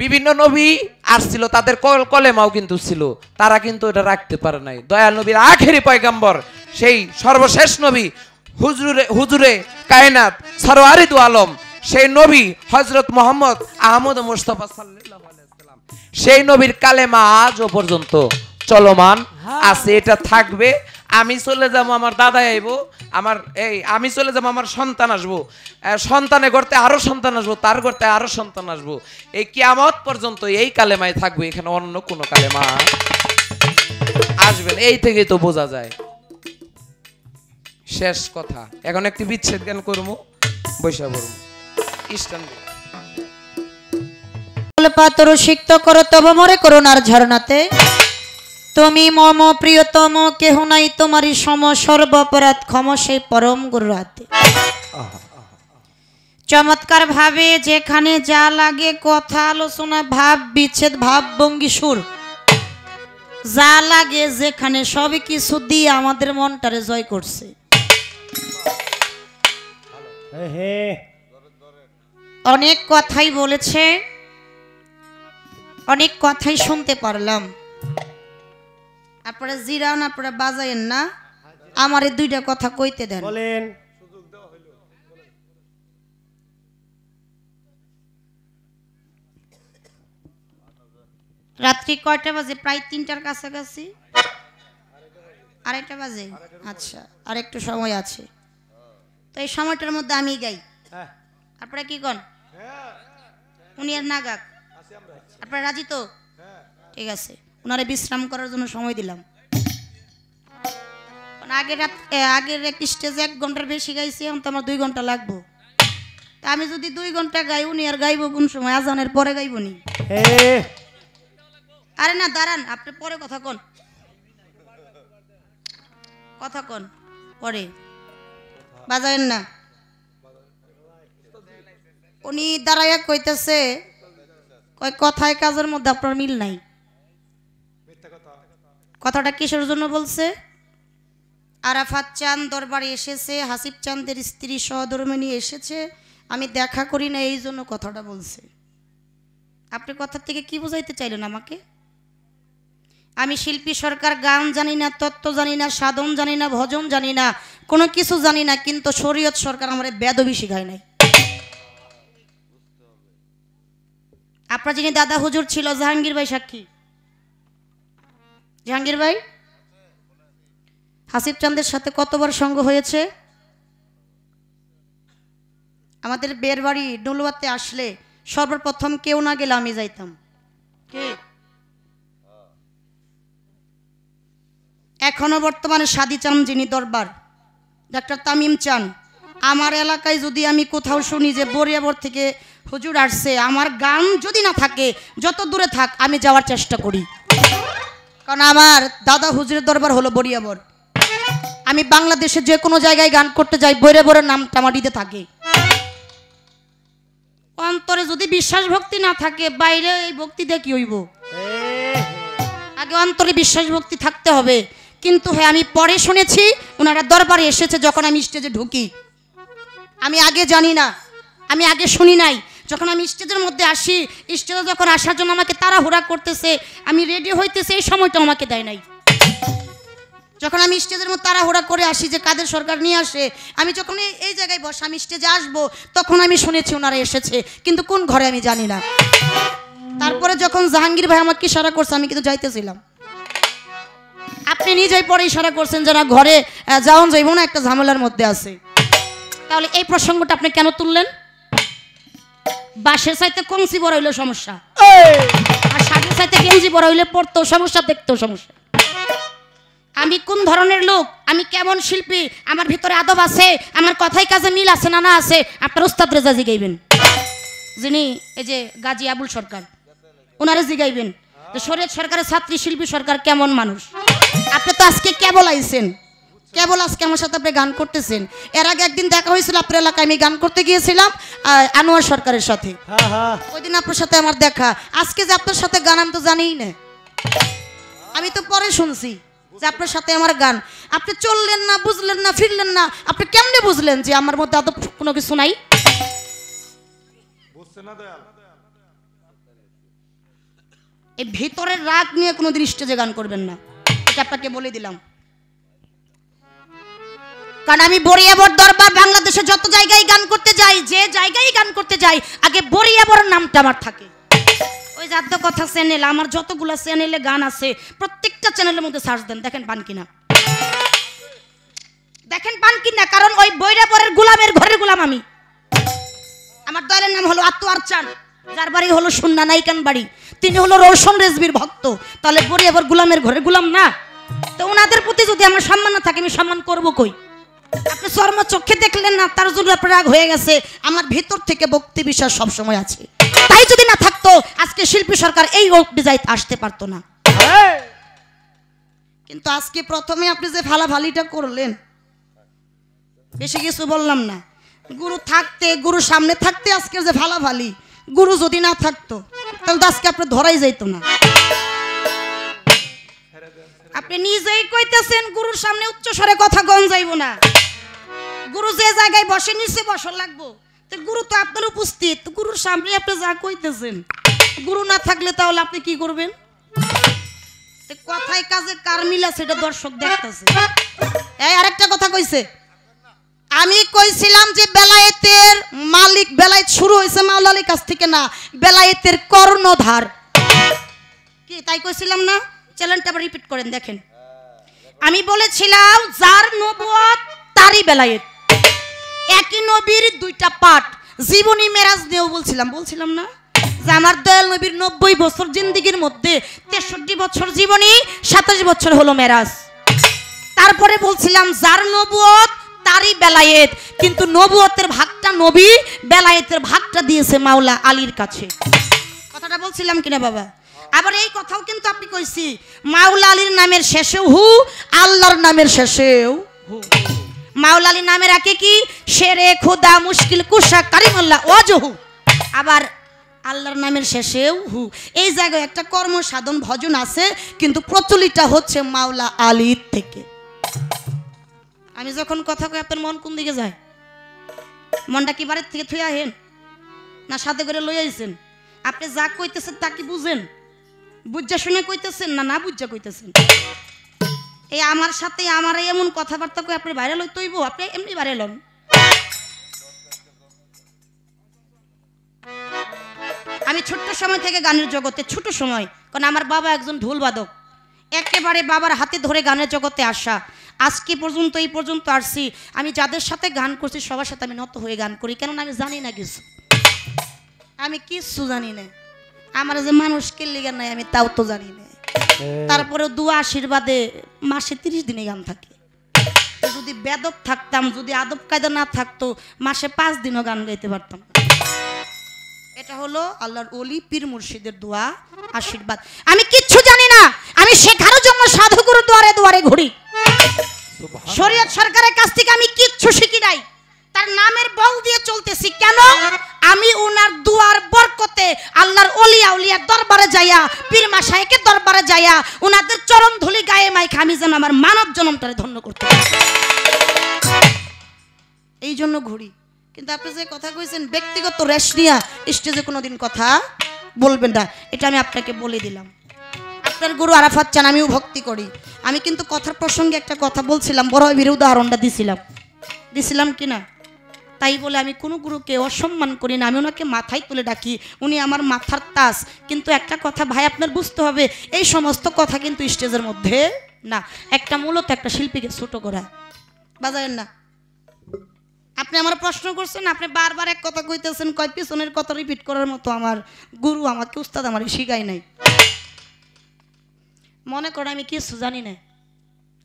বিভিন্ন নবী আসছিল, তাদের কলেমাও কিন্তু ছিল, তারা কিন্তু এটা রাখতে পারে নাই। দয়াল নবীর আখেরি পয়গম্বর, সেই সর্বশেষ নবী, হুজুরে কায়নাত সরওয়ারি দু আলম, সেই নবী হযরত মুহাম্মদ আহমদ মুস্তাফা সাল্লাল্লাহু আলাইহি ওয়াসাল্লাম, সেই নবীর কালেমা আজও পর্যন্ত চলমান আছে, এটা থাকবে। আমি চলে যাবো, আমার দাদা আইবো, আমি চলে যাবো, আমার সন্তান আসবো, সন্তানে গড়তে আরো সন্তান আসবো, তার গড়তে আরো সন্তান আসবো, এই কিয়ামত পর্যন্ত এই কালেমায় থাকবে, এখানে অন্য কোনো কালেমা আসবে না। এই থেকেই তো বোঝা যায়। শেষ কথা, এখন একটি বিচ্ছেদ জ্ঞান করবো, বৈশা করবো পাতর সিক্ত করো তব মরে করুণার ঝরনাতে, তুমি মম প্রিয়তম, কেহ নাই তোমারই সম, সর্ব অপরাধ ক্ষম সেই পরম গুরু হাতে। চমৎকার ভাবে যেখানে যা লাগে, কথা আলোচনা ভাব বিচ্ছেদ ভাব ভঙ্গি সুর যা লাগে যেখানে, সবই কিছু দিয়ে আমাদের মনটারে জয় করছে। অনেক কথাই বলেছে, অনেক কথাই শুনতে পারলাম। আপনারা জিরান, আপনারা বাজায়েন না, আমার এই দুইটা কথা কইতে দেন। বলেন। রাত্রি কয়টা বাজে? প্রায় 3টার কাছাকাছি, আড়াইটা বাজে। আচ্ছা, আর একটু সময় আছে, তো এই সময়টার মধ্যে আমি গাই, আপনারা কি কন? উনি আর না গাক, আপনারা রাজি তো? ঠিক আছে, ওনারে বিশ্রাম করার জন্য সময় দিলাম। আগের এক স্টেজে 1 ঘন্টার বেশি গাইছি, এখন তো আমার 2 ঘন্টা লাগবো। তা আমি যদি 2 ঘন্টা গাই, উনি আর গাইবো কোন সময়? আজানের পরে গাইব নি? আরে না, দাঁড়ান, আপনি পরে কথা কন, কথা কন পরে, বাজায়েন না। উনি দাঁড়াইয়া কইতেছে, কথায় কাজের মধ্যে আপনার মিল নাই। কথাটা কিসের জন্য বলছে? আরাফাত চাঁদ দরবারে এসেছে, হাসিব চাঁদের স্ত্রী সহধর্মিণী এসেছে, আমি দেখা করি না এই জন্য কথাটা বলছে। আপনি কথার থেকে কি বোঝাইতে চাইলেন আমাকে? আমি শিল্পী সরকার গান জানি না, তত্ত্ব জানি না, সাধন জানি না, ভজন জানি না, কোনো কিছু জানি না, কিন্তু শরীয়ত সরকার আমার বেদবি শিখায় নাই। আপনার যিনি দাদা হুজুর ছিল জাহাঙ্গীর ভাই সাক্ষী। জাহাঙ্গীর ভাই হাসিব চাঁদের সাথে কতবার সঙ্গ হয়েছে? আমাদের বের বাড়ি ডলুয়াতে আসলে সর্বপ্রথম কেউ না গেলে আমি যাইতাম। কে? এখনো বর্তমানে সাদি চান যিনি দরবার, ডাক্তার তামিম চান। আমার এলাকায় যদি আমি কোথাও শুনি যে বরিয়াবর থেকে হুজুর আসছে, আমার গান যদি না থাকে, যত দূরে থাক, আমি যাওয়ার চেষ্টা করি, কারণ আমার দাদা হুজুরের দরবার হলো বরিয়াবর। আমি বাংলাদেশে যে কোনো জায়গায় গান করতে যাই, বরিয়াবরের নামটা আমার দিতে থাকে। অন্তরে যদি বিশ্বাস ভক্তি না থাকে, বাইরে এই ভক্তি দিয়ে কি হইব? আগে অন্তরে বিশ্বাস ভক্তি থাকতে হবে। কিন্তু হ্যাঁ, আমি পরে শুনেছি ওনারা দরবারে এসেছে যখন আমি স্টেজে ঢুকি। আমি আগে জানি না, আমি আগে শুনি নাই। যখন আমি স্টেজের মধ্যে আসি, স্টেজে যখন আসার জন্য আমাকে তাড়াহুড়া করতেছে, আমি রেডি হইতেছে, এই সময়টা আমাকে দেয় নাই। যখন আমি স্টেজের মধ্যে তাড়াহুড়া করে আসি যে কাদের সরকার নিয়ে আসে, আমি যখন এই জায়গায় বসে আমি স্টেজে আসবো, তখন আমি শুনেছি ওনারা এসেছে, কিন্তু কোন ঘরে আমি জানি না। তারপরে যখন জাহাঙ্গীর ভাই আমাকে ইশারা করছে, আমি কিন্তু যাইতেছিলাম। আপনি নিজেই পরে ইশারা করছেন যে না, ঘরে যাওন যাইব না, একটা ঝামেলার মধ্যে আছে। তাহলে এই প্রসঙ্গটা আপনি কেন তুললেন? বাসের চাইতে কমসি বড় হইলে সমস্যা, আর শাড়ির চাইতে গেঞ্জি বড় হইলে পড়তেও সমস্যা, দেখতেও সমস্যা। আমি কোন ধরনের লোক, আমি কেমন শিল্পী, আমার ভিতরে আদব আছে, আমার কথাই কাজে মিল আছে না আছে, আপনার উস্তাদ রেজা জিগাইবেন, যিনি এই যে গাজী আবুল সরকার, ওনারা জিগাইবেন যে শরীয়ত সরকারের ছাত্রী শিল্পী সরকার কেমন মানুষ। আপনি তো আজকে কেবল আইছেন, কেবল আজকে আমার সাথে আপনি গান করতেছেন। এর আগে একদিন দেখা হয়েছিল আপনার এলাকায়, আমি গান করতে গিয়েছিলাম আনোয়ার সরকারের সাথে, ওই দিন আপনার সাথে আমার দেখা। আজকে যে আপনার সাথে গান আমি তো জানিই না, আমি তো পরে শুনছি যে আপনার সাথে আমার গান। আপনি চললেন না, বুঝলেন না, ফিরলেন না, আপনি কেমনে বুঝলেন যে আমার মধ্যে আদব কোনো কিছু নাই? এই ভিতরের রাগ নিয়ে কোনোদিন স্টেজে গান করবেন না, এটা আপনাকে বলে দিলাম। কারণ আমি বরিয়াবর দরবার, বাংলাদেশে যত জায়গায় গান করতে যাই, যে জায়গায় গান করতে যাই, আগে বরিয়াবরের নামটা আমার থাকে। ওই জাদ্য কথা চ্যানেল, আমার যতগুলো চ্যানেলে গান আছে, প্রত্যেকটা চ্যানেলের মধ্যে সার্চ দেন, দেখেন পান কিনা, দেখেন পান কিনা। কারণ ওই বরিয়াবরের গোলামের ঘরের গোলাম আমি। আমার দলের নাম হলো আতোয়ার চান, যার বাড়ি হলো সুন্না নাইকান বাড়ি, তিনি হলো রওশন রেজবির ভক্ত। তাহলে বরিয়াবর গোলামের ঘরে গোলাম না? তো ওনাদের প্রতি যদি আমার সম্মান না থাকে, আমি সম্মান করবো কই? আপনি চর্ম চোখে দেখলেন না, তার জন্য আপনার রাগ হয়ে গেছে। আমার ভিতর থেকে ভক্তি বিশ্বাস সবসময় আছে, তাই যদি না থাকতো আজকে শিল্পী সরকার এই ডিজাইন আসতে পারতো না। কিন্তু আজকে প্রথমে আপনি যে ফালাফালিটা করলেন, বেশি কিছু বললাম না। গুরু থাকতে, গুরু সামনে থাকতে আজকে যে ফালাফালি, গুরু যদি না থাকতো তাহলে তো আজকে আপনি ধরাই যাইতো না। আপনি নিজেই কইতেছেন গুরুর সামনে উচ্চ স্বরে কথা গন যাইব না। গুরু যে জায়গায় বসে, নিচে বসা লাগবো। তো গুরু তো আপনার উপস্থিত, গুরুর সামনে আপনি যা কইতেছেন, গুরু না থাকলে তাহলে আপনি কি করবেন? কথায় কাজে কার মিল আছে এটা দর্শক দেখতেছে। এই আরেকটা কথা কইছে, আমি কইছিলাম যে বেলায়েতের মালিক, বেলায়েত শুরু হয়েছে মাওলা আলীর কাছ থেকে না, বেলায়েতের কর্ণধার কি তাই কইছিলাম না? চ্যানেলটা আবার রিপিট করেন, দেখেন। আমি বলেছিলাম যার নবুয়ত তারই বেলায়েত, একই নবীর দুইটা পাঠ। জীবনী মেরাজ নিয়েও বলছিলাম না যে আমার দয়াল নবীর 90 বছর জিন্দেগির মধ্যে 63 বছর জীবনী, 27 বছর হলো মেরাজ। তারপরে বলছিলাম যার নবুয়ত তারই বেলায়েত, কিন্তু নবুয়তের ভাগটা নবী, বেলায়েতের ভাগটা দিয়েছে মাওলা আলীর কাছে। কথাটা বলছিলাম কিনা বাবা? আবার এই কথাও কিন্তু আপনি কইছি, মাওলা আলীর নামের শেষেও হু, আল্লাহর নামের শেষেও হু। মাওলা আলীর নামের আগে কি শেরে খোদা, মুশকিল কুশা, কারিমুল্লাহ ওয়াজহু, আবার আল্লাহর নামের শেষেও হু। এই জায়গায় একটা কর্ম সাধন ভজন আছে, কিন্তু প্রচলিত হচ্ছে মাওলা আলীর থেকে। আমি যখন কথা কই আপনার মন কোন দিকে যায়? মনটা কি বাড়ির থেকে থুয়ে আহেন না সাথে করে লই আইছেন? আপনি যা কইতেছেন তা কি বুঝেন? বুঝা শুনে কইতেছেন না না বুঝা কইতেছেন? এই আমার সাথে আমার এমন কথাবার্তা কই আপনি বাইরে লই তৈব, আপনি এমনি বাইরে লন। আমি ছোট্ট সময় থেকে গানের জগতে, ছোট সময়, কারণ আমার বাবা একজন ঢোল বাদক, একেবারে বাবার হাতে ধরে গানের জগতে আসা। আজকে পর্যন্ত এই পর্যন্ত আসছি। আমি যাদের সাথে গান করছি সবার সাথে আমি নত হয়ে গান করি, কেননা আমি জানি না কিছু, আমি কিচ্ছু জানি না। আমার যে মানুষ কে লিগার নাই আমি তাও তো জানি না। তারপরে দুয়া আশীর্বাদে মাসে 30 দিনে গান থাকে। যদি বেদব থাকতাম, যদি আদব কায়দা না থাকতো, মাসে 5 দিনও গান গাইতে পারতাম। এটা হলো আল্লাহর ওলি পীর মুর্শিদের দোয়া আশীর্বাদ। আমি কিচ্ছু জানি না, আমি শেখার জন্য সাধুগুরু দুয়ারে দুয়ারে ঘুরি। শরীয়ত সরকারের কাছ থেকে আমি কিচ্ছু শিখি নাই, তার নামের বল দিয়ে চলতেছি। কেন? আমি ওনার দুয়ার বরকতে আল্লাহর ওলি আউলিয়ার দরবারে যাইয়া, পীর মাশায়েখের দরবারে যাইয়া ওনাদের চরণ ধুলি গায়ে মাইখা আমি যেন আমার মানব জন্মটারে ধন্য করতে পারি, এই জন্য ঘুরি। কিন্তু আপনি যে কথা কইছেন ব্যক্তিগত রেশ নিয়া স্টেজে কোনোদিন কথা বলবেন না, এটা আমি আপনাকে বলে দিলাম। আপনার গুরু আরাফাত চান, আমিও ভক্তি করি। আমি কিন্তু কথার প্রসঙ্গে একটা কথা বলছিলাম, বড় ভাইয়ের উদাহরণটা দিছিলাম কি না? তাই বলে আমি কোনো গুরুকে অসম্মান করি না, আমি ওনাকে মাথায় তুলে ডাকি, উনি আমার মাথার তাজ। কিন্তু একটা কথা ভাই আপনার বুঝতে হবে, এই সমস্ত কথা কিন্তু স্টেজের মধ্যে না। একটা মূলত একটা শিল্পীকে ছোট করা, বাজারেন না। আপনি আমার প্রশ্ন করছেন, আপনি বারবার এক কথা কইতেছেন, কয় পিছনের কথা রিপিট করার মতো আমার গুরু আমাকে উস্তাদ আমার শিখাই নাই। মনে করে আমি কিছু জানি না,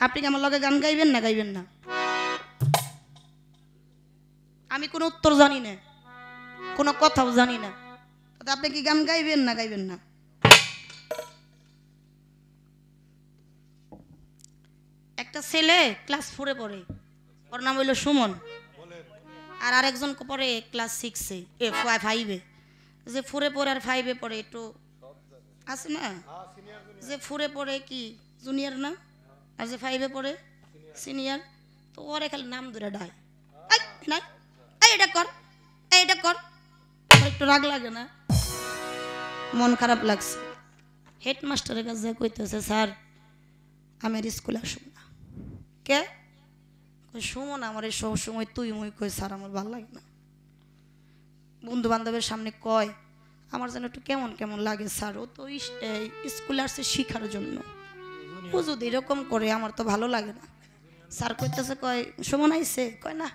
আপনি কি আমার লগে গান গাইবেন না গাইবেন না? আমি কোনো উত্তর জানি না, কোনো কথাও জানি না, আপনি কি গান গাইবেন না গাইবেন না? একটা ছেলে ক্লাস 4-এ পড়ে, ওর নাম হইল সুমন, আর আরেকজন পড়ে ক্লাস 6-এ, 5-এ। যে 4-এ পড়ে আর 5-এ পড়ে একটু আছে না, যে 4-এ পড়ে কি জুনিয়র না, আর যে 5-এ পড়ে সিনিয়র। তো ওরে খালি নাম ধরে ডায়, না এটা কর, এটা কর। একটু রাগ লাগে না? মন খারাপ লাগছে। হেডমাস্টারের কাছে কইতেছে, স্যার আমার স্কুলে আসুন না। কে? সুমন আমার এই সব সময় তুই মুই কই, স্যার আমার ভালো লাগে না। বন্ধু বান্ধবের সামনে কয়, আমার যেন একটু কেমন কেমন লাগে স্যার, ও তো স্কুলে আসছে শিখার জন্য, ও যদি এরকম করে আমার তো ভালো লাগে না। স্যার কইতেছে, কয় সুমন আইছে? কয় না,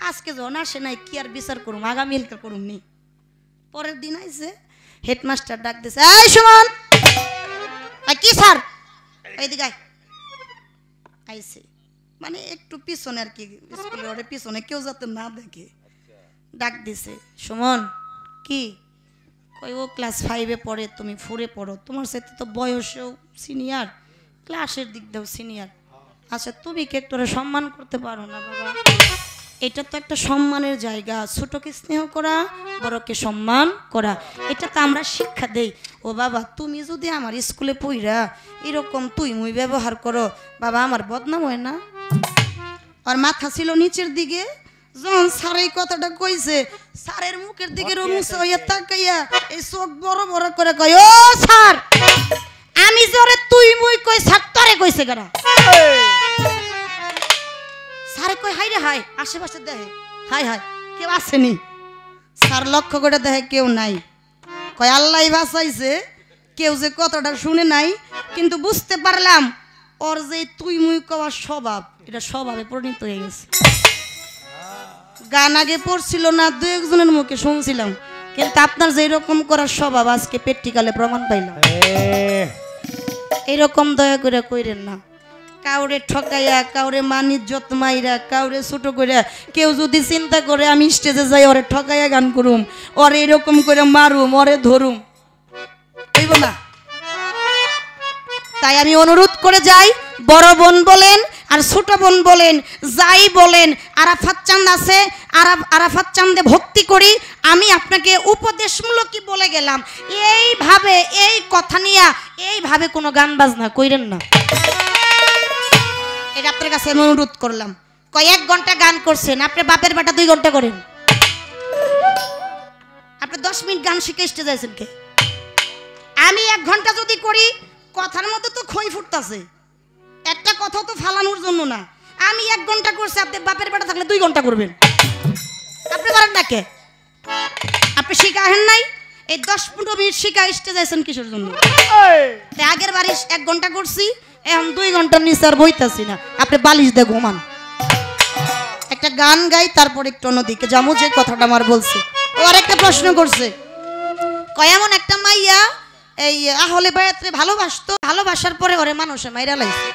আজকে যখন আসে নাই কি আর বিচার করুম, আগামীকাল করুম নি। পরের দিন আইছে, হেডমাস্টার ডাক দিছে, এই সুমন। কি স্যার? এইদিকে আইছে, মানে একটু পিছনে আর কি, স্কুলের ওরে পিছনে কেউ যাতে না দেখে ডাক দিছে, সুমন। কি? কই ও ক্লাস 5-এ পড়ে, তুমি 4-এ পড়ো, তোমার সাথে তো বয়সেও সিনিয়র, ক্লাসের দিক দিয়েও সিনিয়র। আচ্ছা তুমি কি একটু সম্মান করতে পারো না বাবা? এটা তো একটা সম্মানের জায়গা, ছোটকে স্নেহ করা, বড়কে সম্মান করা, এটা তো আমরা শিক্ষা দেই। ও বাবা তুমি যদি আমার স্কুলে পড়া এরকম তুই মুই ব্যবহার করো, বাবা আমার বদনাম হয় না? আর মাথা ছিল নিচের দিকে, যখন স্যার এই কথাটা কইছে, স্যারের মুখের দিকে রুমুসা হইয়া তাকাইয়া এই চোখ বড় বড় করে কয়, ও স্যার আমি জোরে তুই মুই কই, স্যার তরে কইছে কেনা? স্যার কই, হাই রে হাই, আশেপাশে দেখে, হাই হাই কেউ আসেনি। স্যার লক্ষ্য করে দেখে কেউ নাই, কয় আল্লাহ বাঁচাইছে, কেউ যে কথাটা শুনে নাই। কিন্তু বুঝতে পারলাম ওর যে তুই মুই কওয়ার স্বভাব, এটা স্বভাবে পরিণত হয়ে গেছে। গান আগে পড়ছিল না, 2-1 মুখে শুনছিলাম, কিন্তু আপনার যে এরকম করার স্বভাব আজকে প্র্যাকটিক্যালে প্রমাণ পাইলাম। এরকম দয়া করে কইরেন না, কাউরে ঠকাইয়া, কাউরে মানিজ্জত মাইরা, কাউরে ছোট কইরা। কেউ যদি চিন্তা করে আমি স্টেজে যাই ওরে ঠকাইয়া গান করুম, ওরে এরকম করে মারুম, ওরে ধরুম, হইব না। তাই আমি অনুরোধ করে যাই, বড় বোন বলেন আর ছোট বোন বলেন, যাই বলেন, আরাফাত চাঁদ আছে, আরাফাত চাঁদে ভক্তি করি। আমি আপনাকে উপদেশমূলকই বলে গেলাম, এইভাবে এই কথা নিয়ে এইভাবে কোনো গান বাজনা কইরেন না। এটা আপনার কাছে আমি অনুরোধ করলাম। কয়েক ঘন্টা গান করছেন, আপনি বাপের বেটা 2 ঘন্টা করেন। আপনি 10 মিনিট গান শিখে স্টেজে যাইছেন কে? আমি 1 ঘন্টা যদি করি কথার মধ্যে তো খই ফুটতাছে, একটা কথা তো ফালানোর জন্য না। আমি 1 ঘন্টা করছি, আপনি বাপের বেটা থাকলে 2 ঘন্টা করবেন। আপনি পারেন না কে? আপনি শিখাহেন নাই? এই 10-15 মিনিট শিখা স্টেজে যাইছেন কিসের জন্য? আগের বারে 1 ঘন্টা করছি, এখন 2 ঘন্টার নিচে আর বইতাছি না। আপনি বালিশ দিয়ে ঘুমান। একটা গান গাই, তারপর একটু অন্যদিকে যাবো। যে কথাটা আমার বলছে, ও আরেকটা প্রশ্ন করছে, কয় এমন একটা মাইয়া এই আহলে বায়াতে ভালোবাসতো, ভালোবাসার পরে ওরে মানুষে মাইরা লাইছে।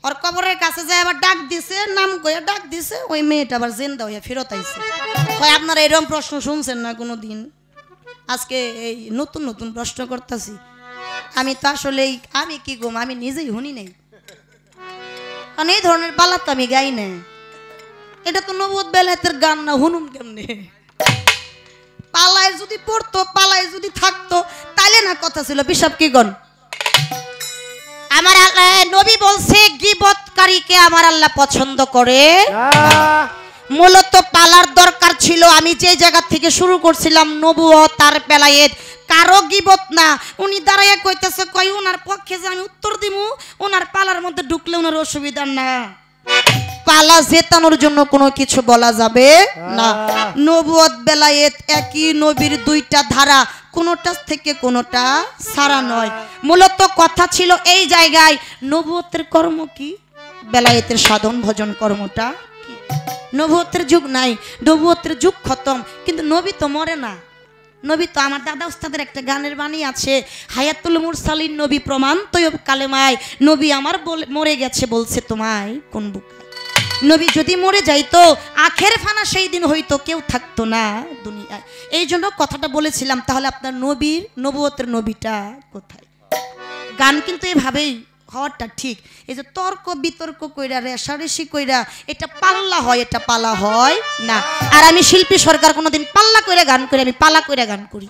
ওর কবরের কাছে যায় আবার ডাক দিছে, নাম কইয়া ডাক দিছে, ওই মেয়েটা আবার জিন্দা হইয়া ফেরত আইছে। কয় আপনারা এরকম প্রশ্ন শুনছেন না কোনো দিন? আজকে এই নতুন নতুন প্রশ্ন করতেছি। আমি তো আসলে আমি কি গো, আমি নিজেই শুনি নাই, কারণ এই ধরনের পালা তো আমি গাই না। এটা তো নবুয়ত বেলায়েতের গান না, হুনুম কেমনে? পালায় যদি পড়তো, পালায় যদি থাকতো, তাইলে না কথা ছিল। বিশাপ কি গন? আমার নবী বলছে গীবতকারীকে আমার আল্লাহ পছন্দ করে। মূলত পালার দরকার ছিল। আমি যে জায়গা থেকে শুরু করছিলাম নবুয়ত তার বেলায়েত, কারো গীবত না। উনি দাঁড়াইয়া কইতেছে, কই ওনার পক্ষে যে আমি উত্তর দিমু, ওনার পালার মধ্যে ঢুকলে ওনার অসুবিধা না। পালা জেতানোর জন্য কোনো কিছু বলা যাবে না। নবুয়ত বেলায়েত একই নবীর 2টা ধারা, কোনোটা থেকে কোনোটা সারা নয়। মূলত কথা ছিল এই জায়গায়, নবুয়তের কর্ম কি, বেলায়েতের সাধন ভজন কর্মটা কি। নবুয়তের যুগ নাই, নবুয়তের যুগ খতম, কিন্তু নবী তো মরে না। নবী তো, আমার দাদা উস্তাদের একটা গানের বাণী আছে, হায়াতুল মুরসালিন নবী প্রমাণ তৈয়ব কালেমায়, নবী আমার মরে গেছে বলছে তোমায় কোন বুক। নবী যদি মরে যাইতো, আখের ফানা সেই দিন হইতো, কেউ থাকতো না দুনিয়ায়। এই জন্য কথাটা বলেছিলাম। তাহলে আপনার নবীর নবুয়তের নবীটা কোথায়? গান কিন্তু এভাবেই হওয়াটা ঠিক। এই যে তর্ক বিতর্ক কইরা, রেশারেশি কইরা, এটা পাল্লা হয়, এটা পালা হয় না। আর আমি শিল্পী সরকার কোনোদিন পাল্লা কইরা গান করি, আমি পালা কইরা গান করি।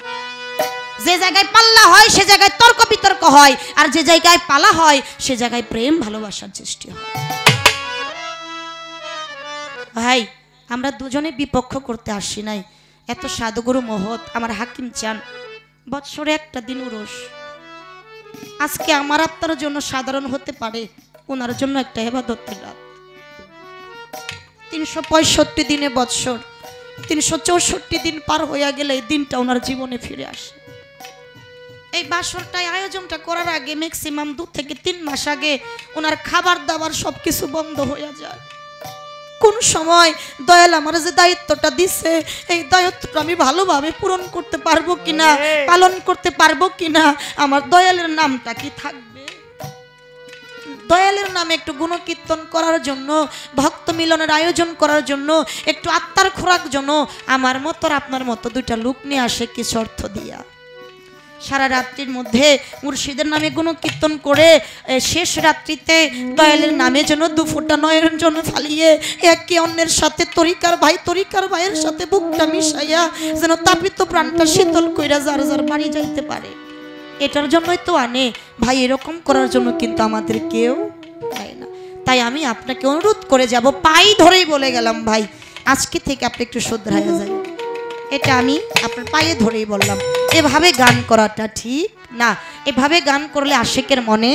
যে জায়গায় পাল্লা হয় সে জায়গায় তর্ক বিতর্ক হয়, আর যে জায়গায় পালা হয় সে জায়গায় প্রেম ভালোবাসার সৃষ্টি হয়। ভাই, আমরা দুজনে বিপক্ষ করতে আসি নাই। এত সাধুগুরু মহৎ আমার হাকিম চান, বৎসরে একটা দিন উরস। আজকে আমার আপনার জন্য সাধারণ হতে পারে, ওনার জন্য একটা ইবাদতের রাত। 365 দিনে বৎসর, 364 দিন পার হইয়া গেলে এই দিনটা ওনার জীবনে ফিরে আসে। এই বাসরটাই আয়োজনটা করার আগে ম্যাক্সিমাম 2 থেকে 3 মাস আগে ওনার খাবার দাবার সবকিছু বন্ধ হয়ে যায়। কোন সময় দয়াল আমার যে দায়িত্বটা দিছে, এই দায়িত্বটা আমি ভালোভাবে পূরণ করতে পারবো কিনা, পালন করতে পারবো কিনা, আমার দয়ালের নামটা কি থাকবে? দয়ালের নামে একটু গুণকীর্তন করার জন্য, ভক্ত মিলনের আয়োজন করার জন্য, একটু আত্মার খোরাক জন্য আমার মতো আর আপনার মতো 2টা লোক নিয়ে আসে কিছু অর্থ দিয়া। সারা রাত্রির মধ্যে মুর্শিদের নামে গুণকীর্তন করে শেষ রাত্রিতে দয়ালের নামে যেন 2 ফোঁটা নয়নের জন্য ফালিয়ে একে অন্যের সাথে তরিকার ভাইয়ের সাথে বুকটা মিশাইয়া যেন তাপিত প্রাণটা শীতল কইরা যার যার বাড়ি যাইতে পারে, এটার জন্যই তো আনে ভাই। এরকম করার জন্য কিন্তু আমাদের কেউ চায় না। তাই আমি আপনাকে অনুরোধ করে যাব, পাই ধরেই বলে গেলাম ভাই, আজকে থেকে আপনি একটু শুধরাইয়া যাই। এটা আমি আপনার পায়ে ধরেই বললাম। এভাবে গান করাটা ঠিক না। এভাবে গান করলে আশিকের মনে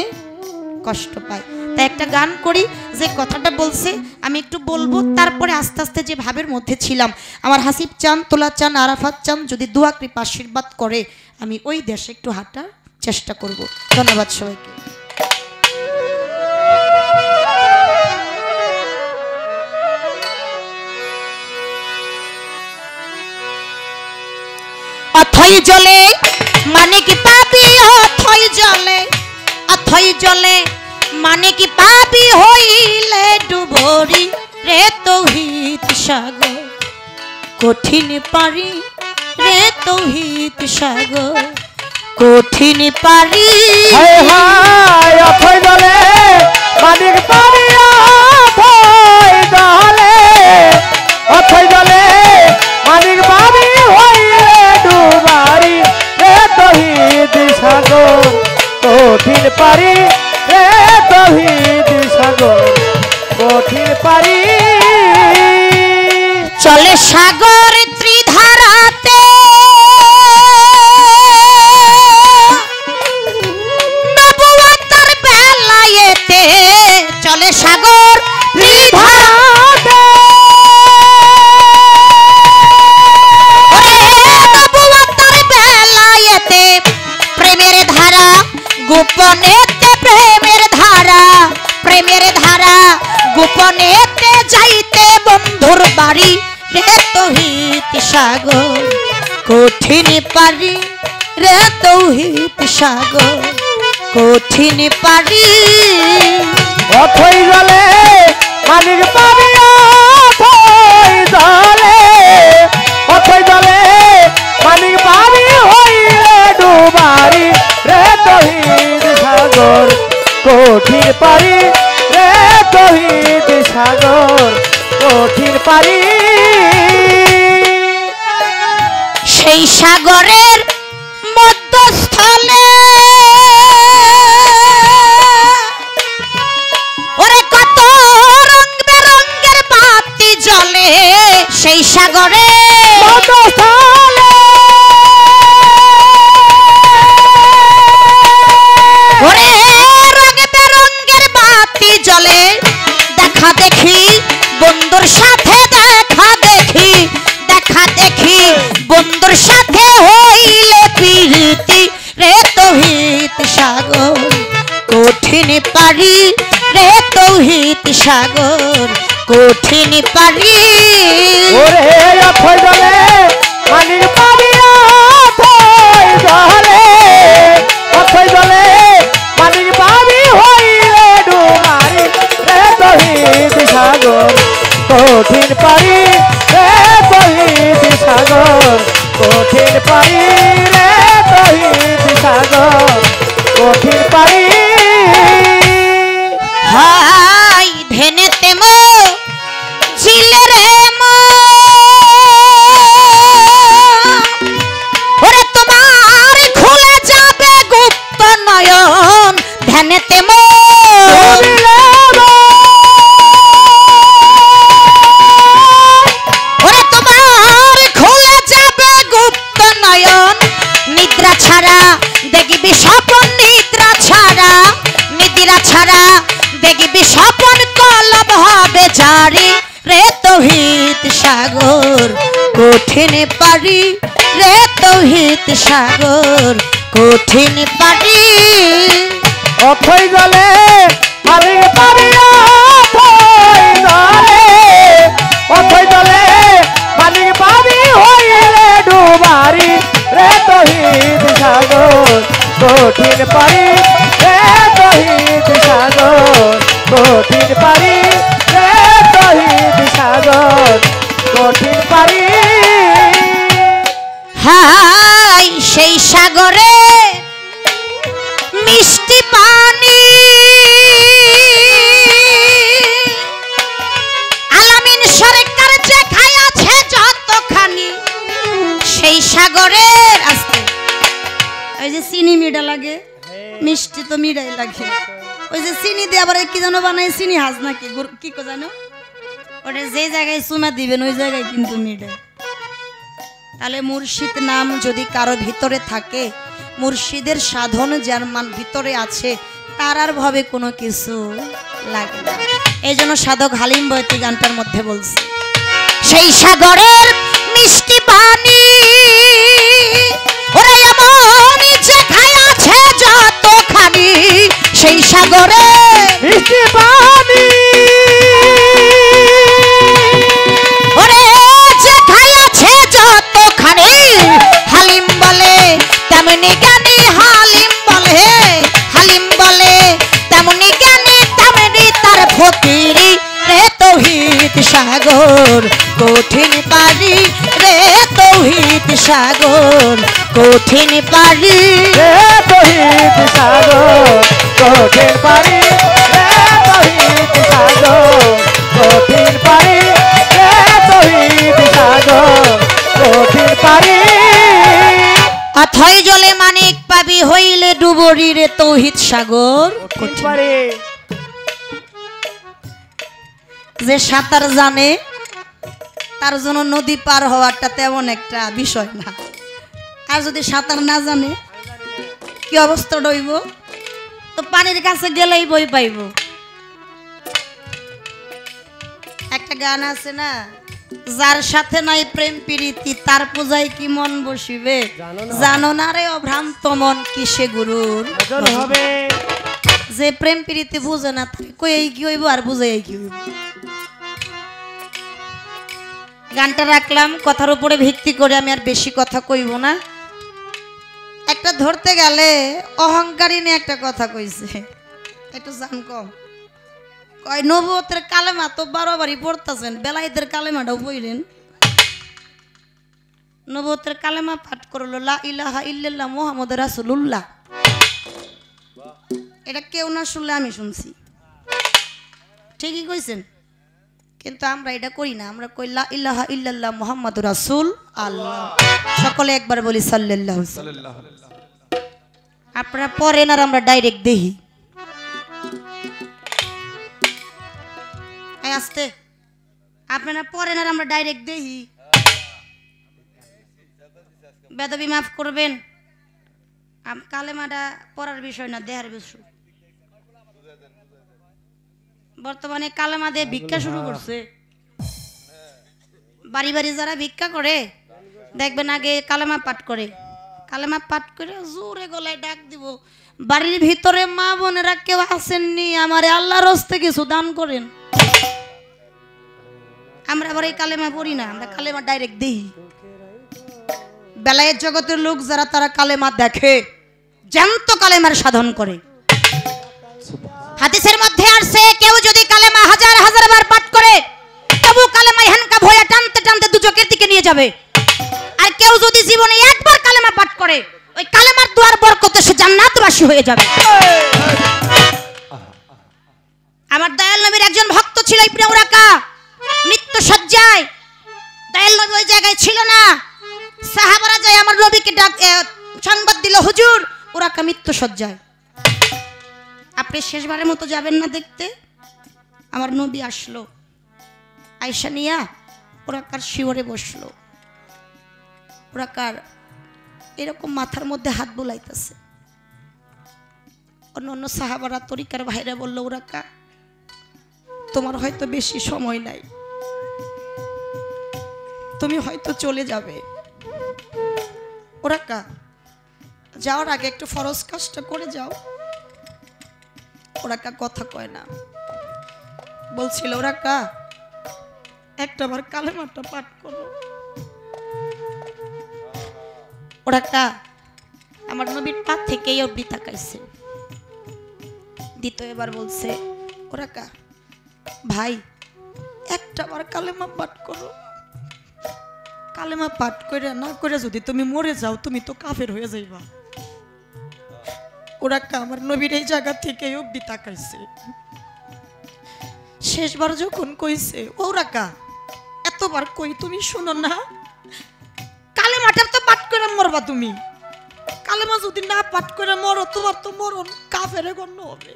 কষ্ট পায়। তাই একটা গান করি, যে কথাটা বলছে আমি একটু বলবো, তারপরে আস্তে আস্তে যে ভাবের মধ্যে ছিলাম, আমার হাসিব চান, তোলা চান, আরাফাত চান যদি দোয়া কৃপা আশীর্বাদ করে, আমি ওই দেশে একটু হাঁটার চেষ্টা করব। ধন্যবাদ সবাইকে। অথই জলে মানে কি পাপি, অথই জলে, অথই জলে মানে কি পাপি হইলে ডুবরি রে তৌহিদ সাগর, কঠিন পারি রে তৌহিদ সাগর, কঠিন পারি। হায় হায় অথই জলে মানে কি পাপি, অথই জলে, অথই জলে মানে কি পাপি হইলে ডুবারি রে তৌহিদ সাগর, কঠিন পারি রে তৌহিদ সাগর। ওরে সাগর ত্রিধারাতে নবুয়তের বেলায়েতে চলে সাগর ত্রিধারাতে নবুয়তের বেলায়েতে প্রেমের ধারা গোপনেতে প্রেমের ধারা গোপনেতে যাইতে বন্ধুর বাড়ি রে তৌহিদ সাগর কঠিন পারি রে তৌহিদ সাগর কঠিন পারি অথই জলে পানির পাবি অথই জলে পানির পাবি হইলে ডুবারি রে তৌহিদ সাগর কঠিন পারি রে তৌহিদ সাগর কঠিন পারি সেই সাগরের মধ্যস্থলে ওরে কত রং বেরঙের বাতি জ্বলে সেই সাগরের মধ্যস্থলে ওরে রং বেরঙের বাতি জ্বলে দেখা দেখি বন্ধুর সাথে দেখা দেখি বন্ধুর সাথে হইলে প্রীতি রে তৌহিদ সাগর কঠিন পারি রে তৌহিদ সাগর কঠিন পারি ওরে অথই জলে পানির পাবি অথই জলে পানির পাবি হইলে ডুবারি রে তৌহিদ সাগর কঠিন পারি রে তৌহিদ সাগর কঠিন পারি রে তৌহিদ সাগর কঠিন পারি হাই ধেনেতে মো ঝিলে রে মো ওরে তোমার খুলে যাবে গুপ্ত নয়ন ধ্যানেতে মো ওরে তোমার খুলে যাবে গুপ্ত নয়ন নিদ্রা ছাড়া দেখবি স্বপন নিদ্রা ছাড়া দেখবি স্বপন কলব হবে জারি রে তৌহিদ সাগর কঠিন পারি রে তৌহিদ সাগর কঠিন পারি অথই জলে পানির পাবি অথই জলে পানির পাবি হইলে ডুবারি রে তৌহিদ সাগর কঠিন পারি রে তৌহিদ সাগর কঠিন পারি রে তৌহিদ সাগর কঠিন পারি হাই সেই সাগরে মিষ্টি পানি আলামিন সরকার যে খাইয়াছে যতখানি সেই সাগরের আসতে ওই যে চিনি মিঠা লাগে মিষ্টি তো মিঠাই লাগে ওই যে চিনি দিয়ে আবার কি জানো বানায় চিনি হাজ নাকি কি কো জানো ওটা যে জায়গায় চুমা দিবেন ওই জায়গায় কিন্তু মিঠাই তাহলে মুর্শিদ নাম যদি কারো ভিতরে থাকে মুর্শিদের সাধন যার মান ভিতরে আছে তার আর ভাবে কোনো কিছু লাগে না এই জন্য সাধক হালিম বয়তি গানটার মধ্যে বলছে সেই সাগরের মিষ্টি পানি ওরে এমন যে খাইয়াছে যতখানি সেই সাগরে মিষ্টি পানি ওরে যে খাইয়াছে যতখানি হালিম বলে তেমনি জ্ঞানী হালিম বলে তেমনি জ্ঞানী তেমনি তার ফকিরি রে তৌহিদ সাগর কঠিন পারি রে তৌহিদ সাগর কঠিন পারি রে তৌহিদ সাগর কঠিন পারি রে তৌহিদ সাগর কঠিন পারি রে তৌহিদ সাগর কঠিন পারি অথই জলে মানিক পাবি হইলে ডুবরি রে তৌহিদ সাগর কঠিন পারি যে সাঁতার জানে তার জন্য নদী পার হওয়াটা তেমন একটা বিষয় না। আর যদি সাঁতার না জানে কি অবস্থা হইব, তো পানির কাছে গেলেই বই পাইব। একটা গান আছে না, যার সাথে নাই প্রেম প্রীতি তার পূজায় কি মন বসিবে, জানো না রে অভ্রান্ত মন কিসে গুরুর হবে। যে প্রেম প্রীতি বুঝে না তার কই কি হইব আর বুঝাই কি হইব। গানটা রাখলাম কথার উপরে ভিত্তি করে, আমি আর বেশি কথা কইব না। একটা ধরতে গেলে অহংকারী নিয়ে একটা কথা কইছে, একটু জান কম কয় নবুয়তের কালেমা তো বারবারই পড়তেছেন, বেলায়েতের কালেমাটাও বইলেন। নবুয়তের কালেমা পাঠ করলো লা ইলাহা ইল্লাল্লাহ মুহাম্মাদুর রাসূলুল্লাহ। এটা কেউ না শুনলে আমি শুনছি, ঠিকই কইছেন, কিন্তু আমরা এটা করি না। আমরা কই লা ইলাহা ইল্লাল্লাহ মুহাম্মাদুর রাসূল আল্লাহ। সকলে একবার বলি সাল্লাল্লাহু আলাইহি। আপনারা পড়েন আর আমরা ডাইরেক্ট দেখি। আস্তে আপনারা পড়েন আর আমরা ডাইরেক্ট দেখি। বেদবি মাফ করবেন, কালেমাটা পড়ার বিষয় না, দেহার বিষয়। বর্তমানে কালেমা দিয়ে ভিক্ষা শুরু করছে। বাড়ি বাড়ি যারা ভিক্ষা করে দেখবেন আগে কালেমা পাঠ করে, কালেমা পাঠ করে জোরে গলায় ডাক দিব, বাড়ির ভিতরে মা বোনেরা কেউ আসেননি, আমার আল্লাহর হস্তে কিছু দান করেন। আমরা আবার এই কালেমা পড়ি না, আমরা কালেমা ডাইরেক্ট দেখি। বেলায়েত জগতের লোক যারা, তারা কালেমা দেখে, জ্যান্ত কালেমার সাধন করে। হাদিসের মধ্যে আসছে কেউ যদি কালেমা হাজার হাজার বার পাঠ করে তবু কালেমায় হ্যান্ডকাপ হয়ে টানতে টানতে দুচোখের দিকে নিয়ে যাবে। আর কেউ যদি জীবনে একবার কালেমা পাঠ করে ওই কালেমার দুয়ার বরকতে সে জান্নাতবাসী হয়ে যাবে। আমার দয়াল নবীর একজন ভক্ত ছিল ইবনে উরাকা, মৃত্যু সজ্জায়। দয়াল নবী ওই জায়গায় ছিল না, সাহাবারা যায় আমার নবীকে ডাক সংবাদ দিল, হুজুর উরাকা মৃত্যু সজ্জায়, আপনি শেষবারের মতো যাবেন না দেখতে? আমার নবী আসলো, আয়েশা নিয়া উরাকার শিওরে বসলো। উরাকার এরকম মাথার মধ্যে হাত বুলাইতেছে। অন্য অন্য সাহাবারা তরিকার ভাইরা বলল, উরাকা তোমার হয়তো বেশি সময় নাই, তুমি হয়তো চলে যাবে। উরাকা যাওয়ার আগে একটু ফরজ কাজটা করে যাও। উরাকা কথা কয় না, বলছিল উরাকা একটা বার কালেমাটা পাঠ করো। উরাকা আমার নবীর পা থেকেই অব্দি তাকাইছে। দ্বিতীয় এবার বলছে, উরাকা ভাই একটা বার কালেমা পাঠ করো। কালেমা পাঠ করে না করে যদি তুমি মরে যাও তুমি তো কাফের হয়ে যাইবা। উরাকা আমার নবীর এই জায়গা থেকে অব্দি তাকাইছে। শেষবার যখন কইছে, উরাকা এতবার কই তুমি শোনো না, কালেমাটা তো পাঠ করে মরবা তুমি। কালেমা যদি না পাঠ করে মরো তোমার তো মরণ কাফেরে গণ্য হবে।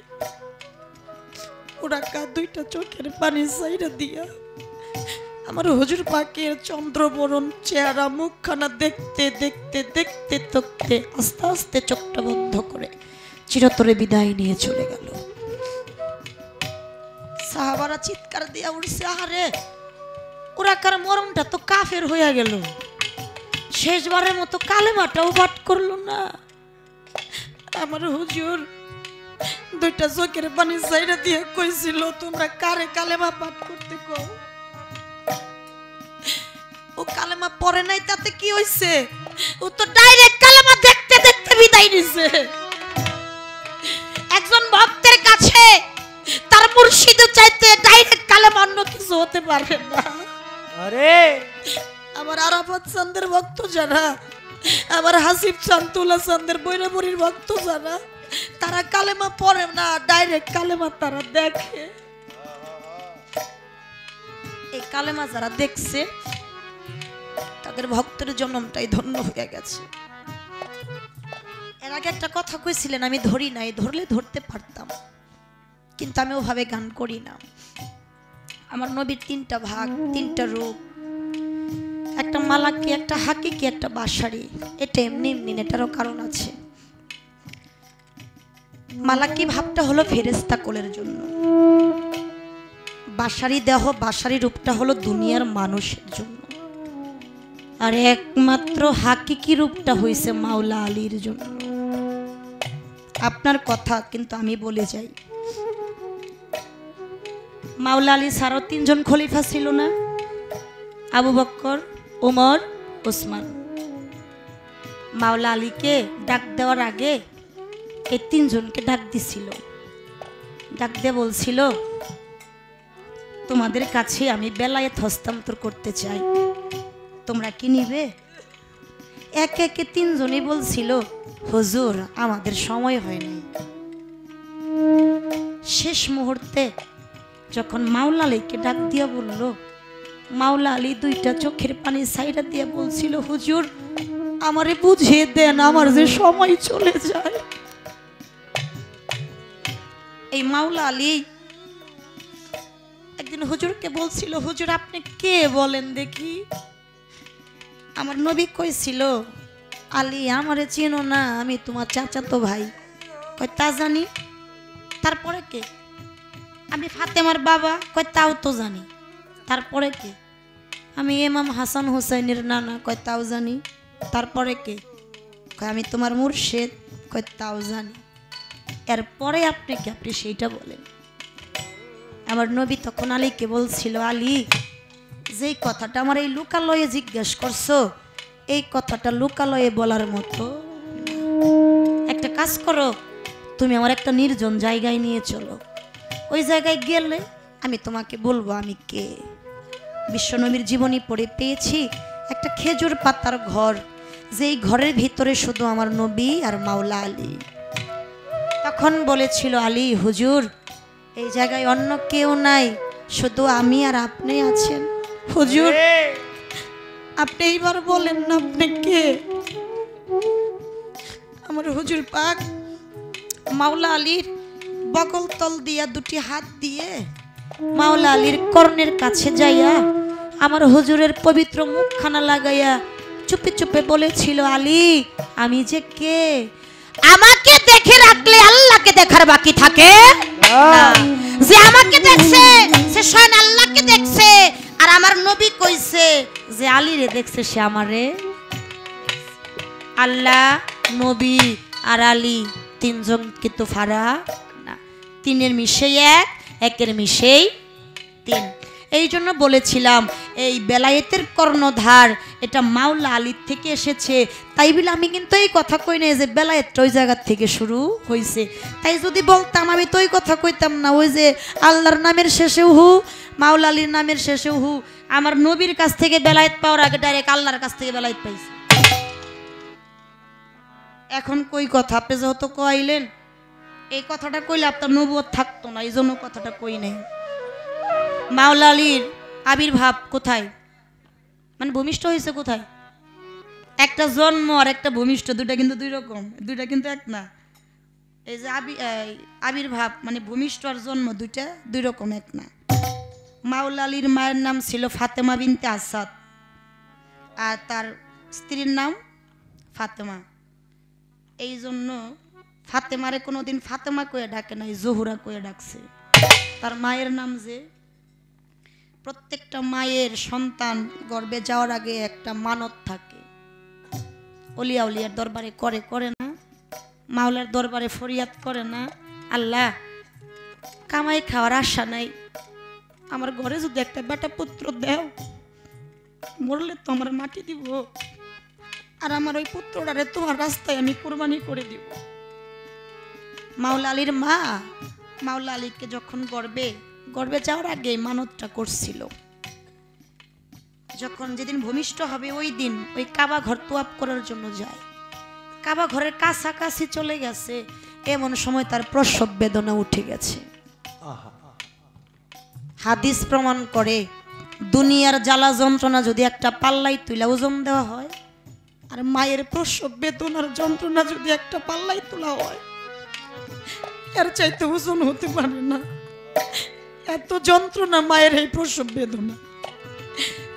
উরাকা দুইটা চোখের পানি সাইরা দিয়া আমার হুজুর পাকের চন্দ্রবরণ চেহারা মুখখানা দেখতে দেখতে দেখতে দেখতে আস্তে আস্তে চোখটা বন্ধ করে চিরতরে বিদায় নিয়ে চলে গেল। সাহাবারা চিৎকার দিয়া উঠছে, আরে উরাকার মরণটা তো কাফের হইয়া গেল, শেষবারের মতো কালেমাটাও পাঠ করলো না। আমার হুজুর দুইটা চোখের পানি সাইরা দিয়ে কইছিল, তোমরা কারে কালেমা পাঠ করতে কও? ও কালেমা পড়ে নাই তাতে কি হইছে? ও তো ডাইরেক্ট কালেমা দেখতে দেখতে বিদায় নিছে। একজন ভক্তের কাছে তার মুর্শিদ চাইতে ডাইরেক্ট কালেমা অন্য কিছু হতে পারে না। আরে আমার আরাফাত চাঁদের ভক্ত যারা, আমার হাসিব চান্তুল্লাহ চাঁদের বৈরাবরীর ভক্ত যারা, তারা কালেমা পড়ে না, ডাইরেক্ট কালেমা তারা দেখে। এই কালেমা যারা দেখছে তাদের ভক্তের জন্মটাই ধন্য হয়ে গেছে। এর আগে একটা কথা কইছিলেন, আমি ধরি নাই, ধরলে ধরতে পারতাম, কিন্তু আমি ওভাবে গান করি না। আমার নবীর তিনটা ভাগ, তিনটা রূপ, একটা মালাকি, একটা হাকিকি, একটা বাসারি। এটা এমনি এমনি, এটারও কারণ আছে। মালাকি ভাবটা হলো ফেরেশতা কোলের জন্য, বাসারি দেহ, বাসারি রূপটা হলো দুনিয়ার মানুষের জন্য, আর একমাত্র হাকিকি রূপটা হইছে মাওলা আলীর জন্য। আপনার কথা কিন্তু আমি বলে যাই, মাওলা আলী ছাড়াও 3 জন খলিফা ছিল না? আবু বকর, ওমর, ওসমান। মাওলা আলীকে ডাক দেওয়ার আগে এই 3 জনকে ডাক দিছিল। ডাক দিয়ে বলছিল, তোমাদের কাছে আমি বেলায়েত হস্তান্তর করতে চাই, তোমরা কি নিবে? একে একে 3 জনই বলছিল, হুজুর আমাদের সময় হয়নি। শেষ মুহূর্তে যখন মাওলা আলীকে ডাক দিয়া বলল, মাওলা আলী 2টা চোখের পানি সাইরা দিয়ে বলছিল, হুজুর আমারে বুঝিয়ে দেন, আমার যে সময় চলে যায়। এই মাওলা আলী একদিন হুজুরকে বলছিল, হুজুর আপনি কে বলেন দেখি? আমার নবী কইছিল, আলী আমারে চিনো না, আমি তোমার চাচাতো ভাই। কই তা জানি। তারপরে কে? আমি ফাতেমার বাবা। কই তাও তো জানি। তারপরে কে? আমি ইমাম হাসান হুসাইনের নানা। কই তাও জানি। তারপরে কে? কই আমি তোমার মুর্শিদ। কই তাও জানি। এরপরে আপনি কি? আপনি সেইটা বলেন। আমার নবী তখন আলীকে বলছিল, আলী যেই কথাটা আমার এই লোকালয়ে জিজ্ঞেস করছো, এই কথাটা লোকালয়ে বলার মতো। একটা কাজ করো, তুমি আমার একটা নির্জন জায়গায় নিয়ে চলো, ওই জায়গায় গেলে আমি তোমাকে বলবো আমি কে। বিশ্বনবীর জীবনী পড়ে পেয়েছি একটা খেজুর পাতার ঘর, যেই ঘরের ভিতরে শুধু আমার নবী আর মাওলা আলী। তখন বলেছিল আলী, হুজুর এই জায়গায় অন্য কেউ নাই, শুধু আমি আর আপনি আছেন। হুজুর আপনি এইবার বলেন না আপনি কে? আমার হুজুর পাক মাওলা আলীর বগল তল দিয়া 2টি হাত দিয়ে মাওলা আলীর কর্ণের কাছে যাইয়া আমার হুজুরের পবিত্র মুখখানা লাগাইয়া চুপে চুপে বলেছিল, আলী আমি যে কে? আমাকে দেখে রাখলে আল্লাহকে দেখার বাকি থাকে না। যে আমাকে দেখছে সে স্বয়ং আল্লাহকে দেখছে, আর আমার নবী কইছে যে আলীরে দেখছে সে আমারে। আল্লাহ, নবী আর আলী 3 জন কিন্তু ফারাক না, 3-এর মিশেই 1, 1-এর মিশেই 3। এই জন্য বলেছিলাম এই বেলায়েতের কর্ণধার এটা মাওলা আলীর থেকে এসেছে। তাই বলে আমি কিন্তু এই কথা কই নাই যে বেলায়েতটা ওই জায়গার থেকে শুরু হয়েছে। তাই যদি বলতাম আমি তো ওই কথা কইতাম না, ওই যে আল্লাহর নামের শেষেও হু, মাওলা আলীর নামের শেষেও হু। আমার নবীর কাছ থেকে বেলায়েত পাওয়ার আগে ডাইরেক্ট আল্লাহর কাছ থেকে বেলায়েত পাইছে। এখন কই কথা? আপনি যেহেতু কইলেন, এই কথাটা কইলে আপনার নবুয়ত থাকতো না, এই জন্য কথাটা কই নাই। মাওলা আলীর আবির্ভাব কোথায়, মানে ভূমিষ্ঠ হয়েছে কোথায়? একটা জন্ম আর একটা ভূমিষ্ঠ, 2টা কিন্তু 2 রকম, 2টা কিন্তু এক না। এই যে আবির্ভাব মানে ভূমিষ্ঠ আর জন্ম 2টা 2 রকম, এক না। মাওলা আলীর মায়ের নাম ছিল ফাতেমা বিনতে আসাদ, আর তার স্ত্রীর নাম ফাতেমা। এই জন্য ফাতেমারে কোনোদিন ফাতেমা কয়ে ডাকে নাই, জহুরা কয়ে ডাকছে। তার মায়ের নাম যে, প্রত্যেকটা মায়ের সন্তান গর্ভে যাওয়ার আগে একটা মানত থাকে, অলিয়া উলিয়ার দরবারে করে না? মাওলার দরবারে ফরিয়াদ করে না, আল্লাহ কামাই খাওয়ার আশা নাই, আমার ঘরে যদি একটা বেটা পুত্র দেও, মরলে তো আমার মাটি দিব, আর আমার ওই পুত্রটারে তোমার রাস্তায় আমি কুরবানি করে দিব। মাওলা আলীর মা মাওলা আলীকে যখন গর্ভে যাওয়ার আগে মানতটা করছিল, যখন যেদিন ভূমিষ্ঠ হবে ওই দিন ওই কাবা ঘর তোয়াব করার জন্য যায়। কাবা ঘরের কাছাকাছি চলে গেছে, এমন সময় তার প্রসব বেদনা উঠে গেছে। হাদিস প্রমাণ করে দুনিয়ার জ্বালা যন্ত্রণা যদি একটা পাল্লাই তুলে ওজন দেওয়া হয়, আর মায়ের প্রসব বেদনার যন্ত্রণা যদি একটা পাল্লাই তোলা হয়, এর চাইতে ওজন হতে পারে না। এত যন্ত্রণা মায়ের এই প্রসব বেদনা।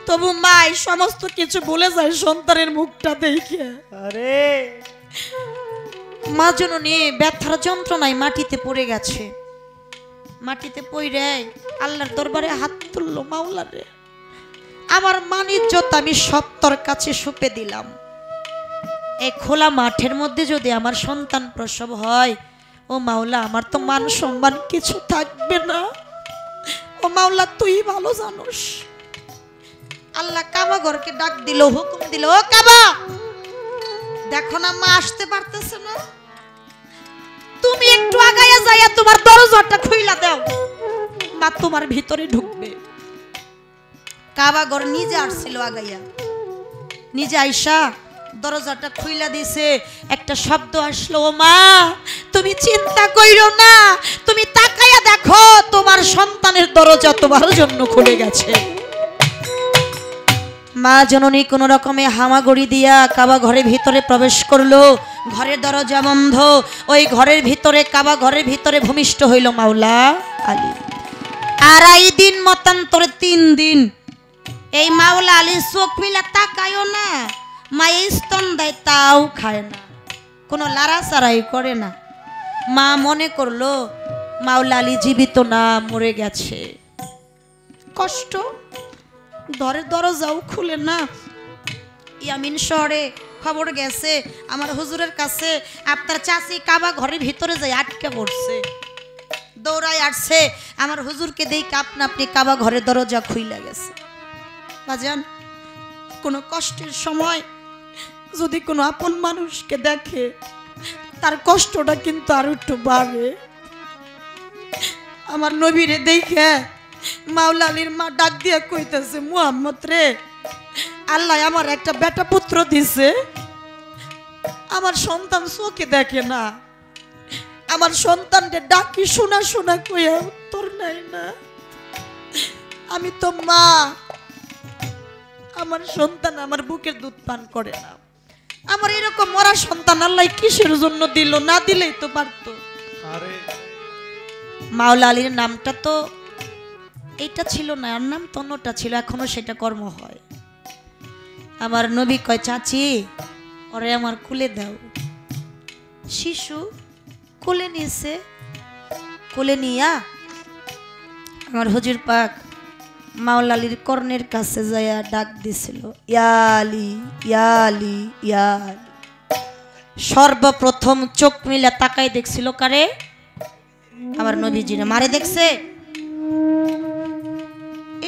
তবু মাই সমস্ত কিছু ভুলে যায় সন্তানের মুখটা দেখে। আরে মা জননী ব্যথার যন্ত্রণায় মাটিতে পড়ে গেছে। মাটিতে পড়ে আল্লাহর দরবারে হাত তুললো, মাওলা রে আমার মানিজ্যত আমি সব তোর কাছে সঁপে দিলাম। এই খোলা মাঠের মধ্যে যদি আমার সন্তান প্রসব হয়, ও মাওলা আমার তো মান সম্মান কিছু থাকবে না। ও মাওলা তুই ভালো জানোস। আল্লাহ কাবা ঘরকে ডাক দিল, হুকুম দিল, ও কাবা দেখো না মা আসতে পারতেছে না, তুমি একটু আগায়া যাইয়া তোমার দরজাটা খুইলা দাও, মা তোমার ভিতরে ঢুকবে। কাবা ঘর নিজে আসছিল আগাইয়া, নিজে আইসা দরজাটা খুইলা দিছে। একটা শব্দ আসলো, ও মা তুমি চিন্তা কইরো না, তুমি তাকায়া দেখো তোমার সন্তানের দরজা তোমার জন্য খুলে গেছে। মা জননী কোন রকমে হামাগুড়ি দিয়া কাবা ঘরের ভিতরে প্রবেশ করলো। ঘরের দরজা বন্ধ। ওই ঘরের ভিতরে কাবা ঘরের ভিতরে ভূমিষ্ঠ হইল মাওলা আলী। আড়াই দিন মতান্তরে 3 দিন এই মাওলা আলী চোখ মিলা তাকায়ও না, মায়ের স্তন দেয় তাও খায় না, কোনো লাড়াচাড়াই করে না। মা মনে করলো মাওলা আলী জীবিত না, মরে গেছে। কষ্ট, ঘরের দরজাও খুলে না। ইয়ামিন শহরে খবর গেছে আমার হুজুরের কাছে, আপনার চাচি কাবা ঘরের ভিতরে যাই আটকে পড়ছে। দৌড়ায় আসছে, আমার হুজুরকে দেখে আপনা আপনি কাবা ঘরের দরজা খুইলা গেছে। বাজান, কোনো কষ্টের সময় যদি কোনো আপন মানুষকে দেখে তার কষ্টটা কিন্তু আরো একটু বাড়ে। আমার নবীরে দেখে মাওলা আলীর মা ডাক দিয়ে কইতেছে, মুহাম্মদ রে আল্লাহ আমার একটা বেটা পুত্র দিছে, আমার সন্তান চোখে দেখে না, আমার সন্তানকে ডাকি শোনা শোনা কইয়া উত্তর নাই না। আমি তো মা, আমার সন্তান আমার বুকের দুধ পান করে না। আমার এরকম মরা সন্তান আল্লাহ কিসের জন্য দিল? না দিলেই তো পারতো। মাওলা আলীর নামটা তো এইটা ছিল না, আর নাম তন্নটা ছিল, এখনো সেটা কর্ম হয়। আমার নবী কয়, চাচি ওরে আমার কুলে দাও। শিশু কোলে নিয়েছে, কোলে নিয়া আমার হুজুর পাক মাওলা আলীর কর্ণের কাছে যাইয়া ডাক দিছিল, ইয়া আলী, ইয়া আলী, ইয়া আলী। সর্বপ্রথম চোখ মিলা তাকাই দেখছিল কারে? আমার নবীজিরে। মারে দেখছে,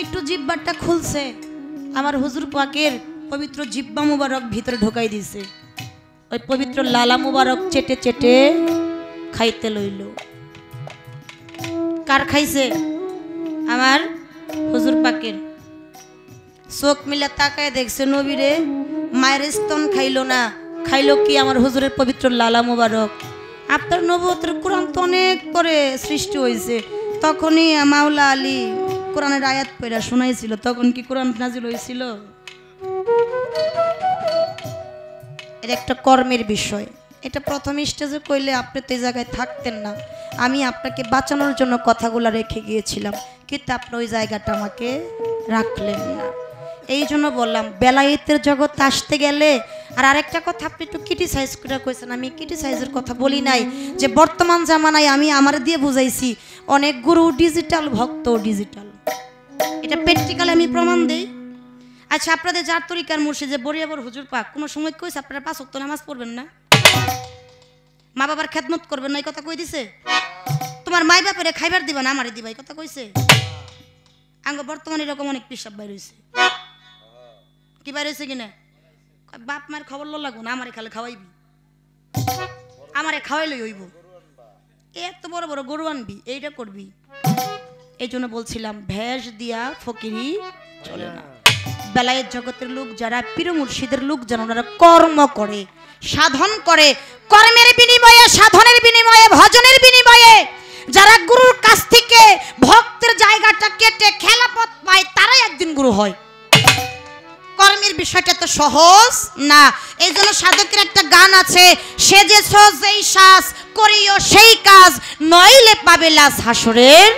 একটু জিব্বাটা খুলছে, আমার হুজুর পাকের পবিত্র জিব্বা মুবারক ভিতরে ঢোকাই দিছে। ওই পবিত্র লালা মুবারক চেটে চেটে খাইতে লইল। কার খাইছে? আমার হুজুর পাকের। চোখ মিলা তাকায় দেখছে নবীরে, মায়ের স্তন খাইলো না, খাইলো কি? আমার হুজুরের পবিত্র লালা মুবারক। আপনার নবুয়তের কোরআন তো অনেক পরে সৃষ্টি হয়েছে, তখনই মাওলা আলী কোরআনের আয়াত পড়া শোনাইছিল। তখন কি কোরআন নাজিল হয়েছিল? এটা একটা কর্মের বিষয়। এটা প্রথম স্টেজে কইলে আপনি তো এই জায়গায় থাকতেন না। আমি আপনাকে বাঁচানোর জন্য কথাগুলো রেখে গিয়েছিলাম, কিন্তু আপনি ওই জায়গাটা আমাকে রাখলেন না। এই জন্য বললাম বেলায়েতের জগৎ আসতে গেলে। আর আরেকটা কথা আপনি একটু ক্রিটিসাইজ করে কইছেন, আমি ক্রিটিসাইজের কথা বলি নাই, যে বর্তমান জামানায় আমি আমার দিয়ে বুঝাইছি অনেক গুরু ডিজিটাল, ভক্ত ডিজিটাল। এটা প্র্যাকটিক্যালি আমি প্রমাণ দেই। আচ্ছা, আপনাদের যার তরিকার মুর্শিদ যে বরিয়াবর হুজুর পাক কোনো সময় কইছে আপনারা 5 ওয়াক্ত নামাজ পড়বেন না, মা বাবার খেদমত করবেন না, এই কথা কই দিছে? তোমার মাই বাপেরে খাইবার দিবা না, আমারে দিবা, এই কথা কইছে? আঙ্গ বর্তমানে এরকম অনেক পিসাব বাইর হইছে। কি বাইর হইছে কিনা? বাপ মায়ের খবর লো লাগবো না, আমারে খালে খাওয়াইবি, আমারে খাওয়াইলই হইব, এত বড় বড় গরু আনবি, এইটা করবি। এই জন্য বলছিলাম ভেষ দিয়া ফকিরি চলে না। বেলায়েত জগতের লোক যারা, পীর মুর্শিদের লোক যারা, ওনারা কর্ম করে, সাধন করে, কর্মের বিনিময়ে, সাধনের বিনিময়ে, ভজনের বিনিময়ে যারা গুরুর কাছ থেকে ভক্তের জায়গাটা কেটে খেলাপথ পায়, তারাই একদিন গুরু হয়। কর্মের বিষয়টা তো সহজ না। এই জন্য সাধকের একটা গান আছে, সে যে যেই শ্বাস করিও সেই কাজ, নইলে পাবে লাশ হাসরের।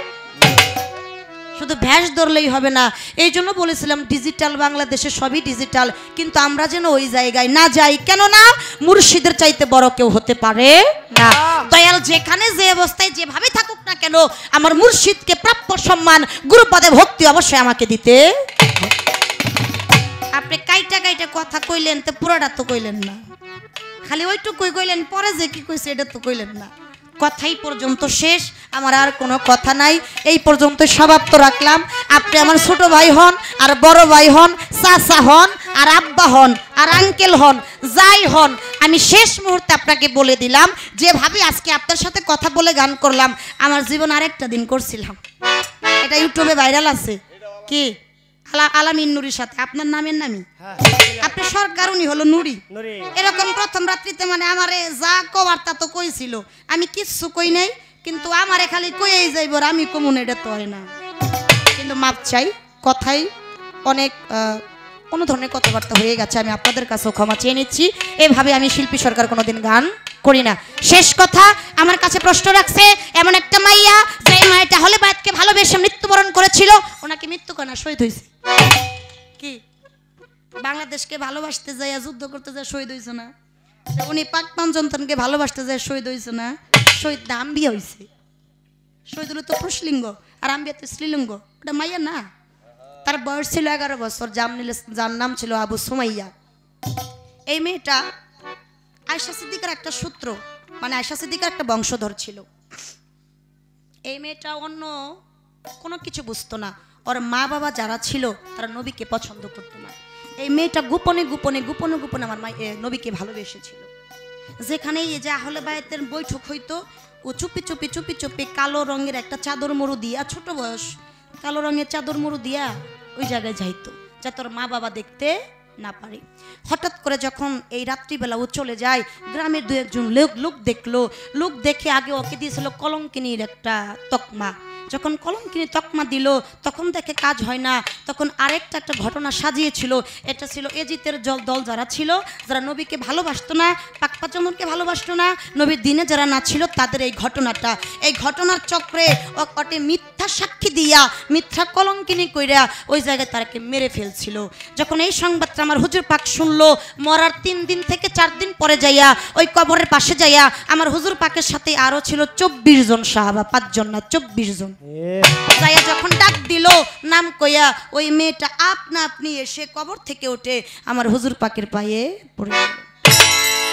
শুধু ভ্যাস ধরলেই হবে না। এই জন্য বলেছিলাম ডিজিটাল বাংলাদেশে সবই ডিজিটাল, কিন্তু আমরা যেন ওই জায়গায় না যাই। কেন না, মুর্শিদের চাইতে বড় কেউ হতে পারে না। দয়াল যেখানে যে অবস্থায় যেভাবে থাকুক না কেন, আমার মুর্শিদকে প্রাপ্য সম্মান গুরুপদে ভক্তি অবশ্যই আমাকে দিতে। আপনি কাইটা কাইটা কথা কইলেন, তো পুরোটা তো কইলেন না, খালি ওইটুকুই কইলেন, পরে যে কি কইছে এটা তো কইলেন না। কথাই পর্যন্ত শেষ, আমার আর কোনো কথা নাই, এই পর্যন্ত সমাপ্ত রাখলাম। আপনি আমার ছোট ভাই হন আর বড় ভাই হন, চাচা হন আর আব্বা হন আর আঙ্কেল হন, যাই হন, আমি শেষ মুহূর্তে আপনাকে বলে দিলাম, যেভাবে আজকে আপনার সাথে কথা বলে গান করলাম, আমার জীবন আরেকটা দিন করছিলাম। এটা ইউটিউবে ভাইরাল আছে। কি আলামিন নুরির সাথে আপনার নামের নামই, আপনি সরকার, উনি হলো নুরি। এরকম প্রথম রাত্রিতে মানে আমারে যা কবার তা তো কইছিল, আমি কিচ্ছু কই নাই, কিন্তু আমারে খালি কইয়াই যাইব, আমি কমুন, এটা তো হয় না। কিন্তু মাপ চাই, কথাই অনেক কোনো ধরনের কথাবার্তা হয়ে গেছে, আমি আপনাদের কাছেও ক্ষমা চেয়ে নিচ্ছি। এভাবে আমি শিল্পী সরকার কোনোদিন গান করি না। শেষ কথা, আমার কাছে প্রশ্ন রাখছে এমন একটা মাইয়া, যে মাইটা হলে বাদকে ভালোবেসে মৃত্যুবরণ করেছিল, ওনাকে মৃত্যু কেন শহীদ হয়েছে? কি বাংলাদেশকে ভালোবাসতে যায়, যুদ্ধ করতে যায় শহীদ হয়েছে না? উনি পাক জনতাকে ভালোবাসতে যায় শহীদ হয়েছে না? শহীদ না আম্বিয়া হয়েছে। শহীদ হলো তো পুরুষলিঙ্গ, আর আম্বিয়া তো স্ত্রীলিঙ্গ। ওটা মাইয়া না, তার বয়স ছিল 11 বছর, যার নাম ছিল আবু সুমাইয়া। এই মেয়েটা আয়েশা সিদ্দিকার একটা সূত্র, মানে আয়েশা সিদ্দিকার একটা বংশধর ছিল। এই মেয়েটা অন্য কোনো কিছু বুঝতো না, ওর মা বাবা যারা ছিল তারা নবীকে পছন্দ করতো না। এই মেয়েটা গোপনে গোপনে গোপনে গোপনে আমার নবীকে ভালোবেসেছিল। যেখানে এই যে আহলে বায়াতের বৈঠক হইতো, ও চুপি চুপি চুপি চুপি কালো রঙের একটা চাদর মরু দিয়া, ছোট বয়স, কালো রঙের চাদর মরু দিয়া ওই জায়গায় যাইতো, যাতে ওর মা বাবা দেখতে না পারে। হঠাৎ করে যখন এই রাত্রিবেলা ও চলে যায়, গ্রামের দু একজন লোক দেখলো। লোক দেখে আগে ওকে দিয়েছিল কলঙ্কিনীর একটা তকমা। যখন কলঙ্কিনী তকমা দিল, তখন দেখে কাজ হয় না, তখন আরেকটা একটা ঘটনা সাজিয়েছিল। এটা ছিল এজিতের দল যারা ছিল, যারা নবীকে ভালোবাসতো না, পাকপাচমনকে ভালোবাসতো না, নবীর দিনে যারা না ছিল, তাদের এই ঘটনাটা, এই ঘটনার চক্রে অকটে মিথ্যা সাক্ষী দিয়া, মিথ্যা কলঙ্কিনী কইরা ওই জায়গায় তারাকে মেরে ফেলছিল। যখন এই সংবাদটা আমার হুজুর পাক শুনলো, মরার 3 দিন থেকে 4 দিন পরে যাইয়া ওই কবরের পাশে যাইয়া আমার হুজুর পাকের সাথে আরো ছিল 24 জন সাহাবা, 5 জন না 24 জন। যাইয়া যখন ডাক দিল নাম কইয়া, ওই মেয়েটা আপনা আপনি এসে কবর থেকে উঠে আমার হুজুর পাকের পায়ে পড়ে গেল।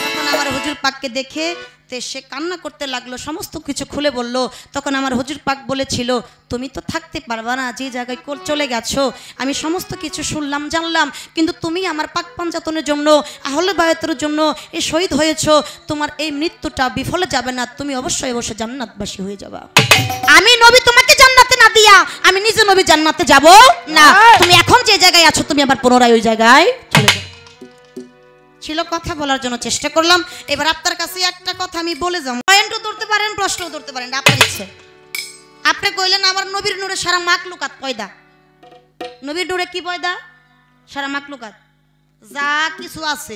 তখন আমার হুজুর পাককে দেখে সে কান্না করতে লাগলো, সমস্ত কিছু খুলে বলল। তখন আমার হুজুর পাক বলেছিল, তুমি তো থাকতে পারবা না, যে জায়গায় চলে গেছো আমি সমস্ত কিছু শুনলাম জানলাম, কিন্তু তুমি আমার পাক পাঞ্জাতনের জন্য, আহলে বায়াতের জন্য এই শহীদ হয়েছো, তোমার এই মৃত্যুটা বিফলে যাবে না, তুমি অবশ্যই অবশ্যই জান্নাতবাসী হয়ে যাবা। আমি নবী তোমাকে জান্নাতে না দিয়া আমি নিজে নবী জান্নাতে যাব না। তুমি এখন যে জায়গায় আছো, তুমি আবার পুনরায় ওই জায়গায় চলে যাও। ছিল কথা বলার জন্য চেষ্টা করলাম। এবার আপনার কাছে একটা কথা আমি বলে যাব, পয়েন্টও ধরতে পারেন, প্রশ্নও ধরতে পারেন, আপনার ইচ্ছে। আপনি কইলেন আমার নবীর নূরে সারা মাখলুকাত পয়দা। নবীর নূরে কি পয়দা? সারা মাখলুকাত, যা কিছু আছে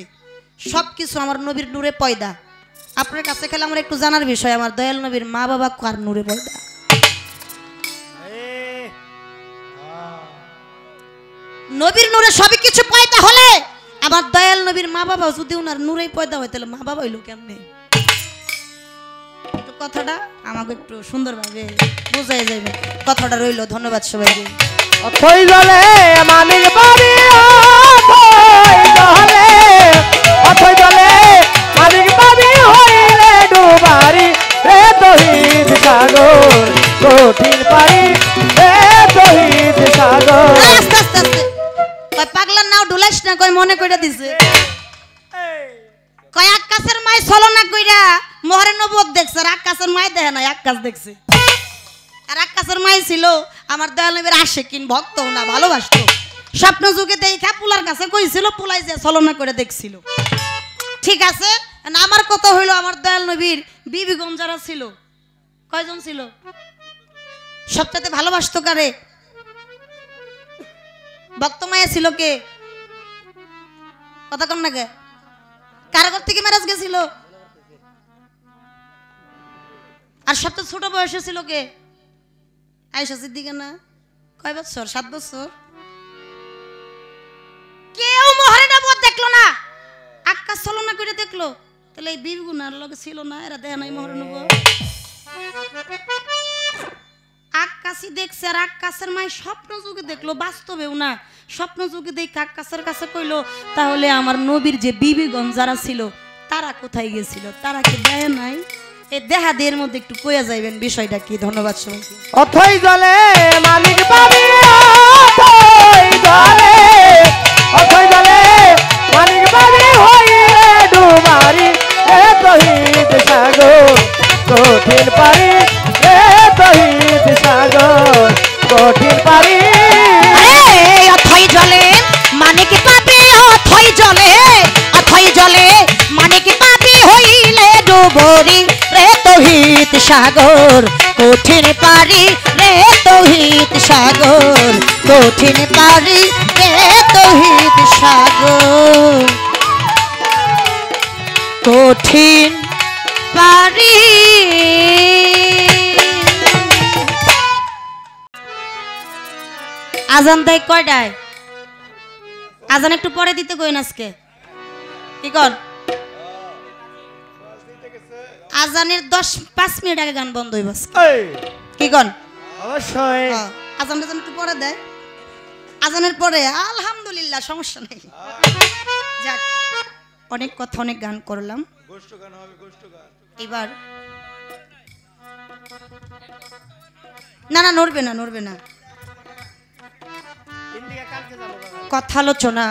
সব কিছু আমার নবীর নূরে পয়দা। আপনার কাছে খেলে আমার একটু জানার বিষয়, আমার দয়াল নবীর মা বাবা কার নূরে পয়দা? নবীর নূরে সবই কিছু পয়দা হলে আমার দয়াল নবীর মা বাবা যদি ওনার নূরেই পয়দা হয়, তাহলে মা বাবা হইল কেমনে? কথাটা আমাকে একটু সুন্দরভাবে বোঝাই যাবে, কথাটা রইল। ধন্যবাদ সবাইকে। অথই জলে মানিক বাড়ি, অথই জলে মানিক বাড়ি হইলে ডুবারি রে তহিদ সাগর, কঠিন পারি রে তহিদ সাগর। আস্তে আস্তে আস্তে কয় পাগলার নাও ঢুলাইস না, কয় মনে কইরা দিছে, কয় আকাশের মাই ছলনা কইরা মোহরে নবুয়ত দেখছে, আর আকাশের মাই দেখে না, আকাশ দেখছে। আর আকাশের মাই ছিল আমার দয়াল নবীর আশিকিন, ভক্ত না, ভালোবাসতো। স্বপ্ন যুগে দেখা পুলার কাছে কইছিল, পুলাই যে ছলনা করে দেখছিল। ঠিক আছে, আমার কথা হইলো আমার দয়াল নবীর বিবিগণ যারা ছিল, কয়জন ছিল? সবচেয়ে ভালোবাসতো কারে? ভক্ত মায়া ছিল কে? কথা কম না কে? কারাগার থেকে মেরাজ গেছিল। আর সবচেয়ে ছোট বয়সে ছিল কে? আয়েশা সিদ্দিকা না? কয় বছর? 7 বছর। কেউ মোহরের পথ দেখলো না, আকাশ চলনা করে দেখলো, তাহলে এই বীরগুনার লগে ছিল না, এরা দেয় নাই মোহর নেব। আকাশই দেখছে, আর আকাশের মাই স্বপ্ন যুগে দেখলো, বাস্তবেও না, স্বপ্ন যুগে দেখে আকাশের কাছে কইলো, তাহলে আমার নবীর যে বিবিগণ যারা ছিল তারা কোথায় গেছিল, তারা কি দেয় নাই? এই দেহাদের মধ্যে একটু কইয়া যাইবেন বিষয়টা কি। ধন্যবাদ সবাইকে। অথই জলে মালিক পাবি, অথই জলে, অথই জলে মালিক পাবি হইলে ডুবারি, এ তহিদ সাগর কঠিন পারি, এ তহিদ সাগর কঠিন পারি। অথই জলে মানে কি পাবি, অথই জলে, অথই জলে মানে কি পাবি হইলে ডুবরি, রে তহিদ সাগর কঠিন পারি, রে তহিদ সাগর কঠিন পারি, রে তহিদ সাগর কঠিন পারি। আজান দেয় কয়টায়? আজান একটু পরে দিতে কইন আজকে, কি কর? আজানের 10-5 মিনিট আগে গান বন্ধ হইব, কি কন? অবশ্যই আজানটা যেন একটু পরে দেয়, আজানের পরে আলহামদুলিল্লাহ, সমস্যা নেই। যাক, অনেক কথা অনেক গান করলাম, এবার না না নড়বে না, নড়বে না, কথা আলোচনা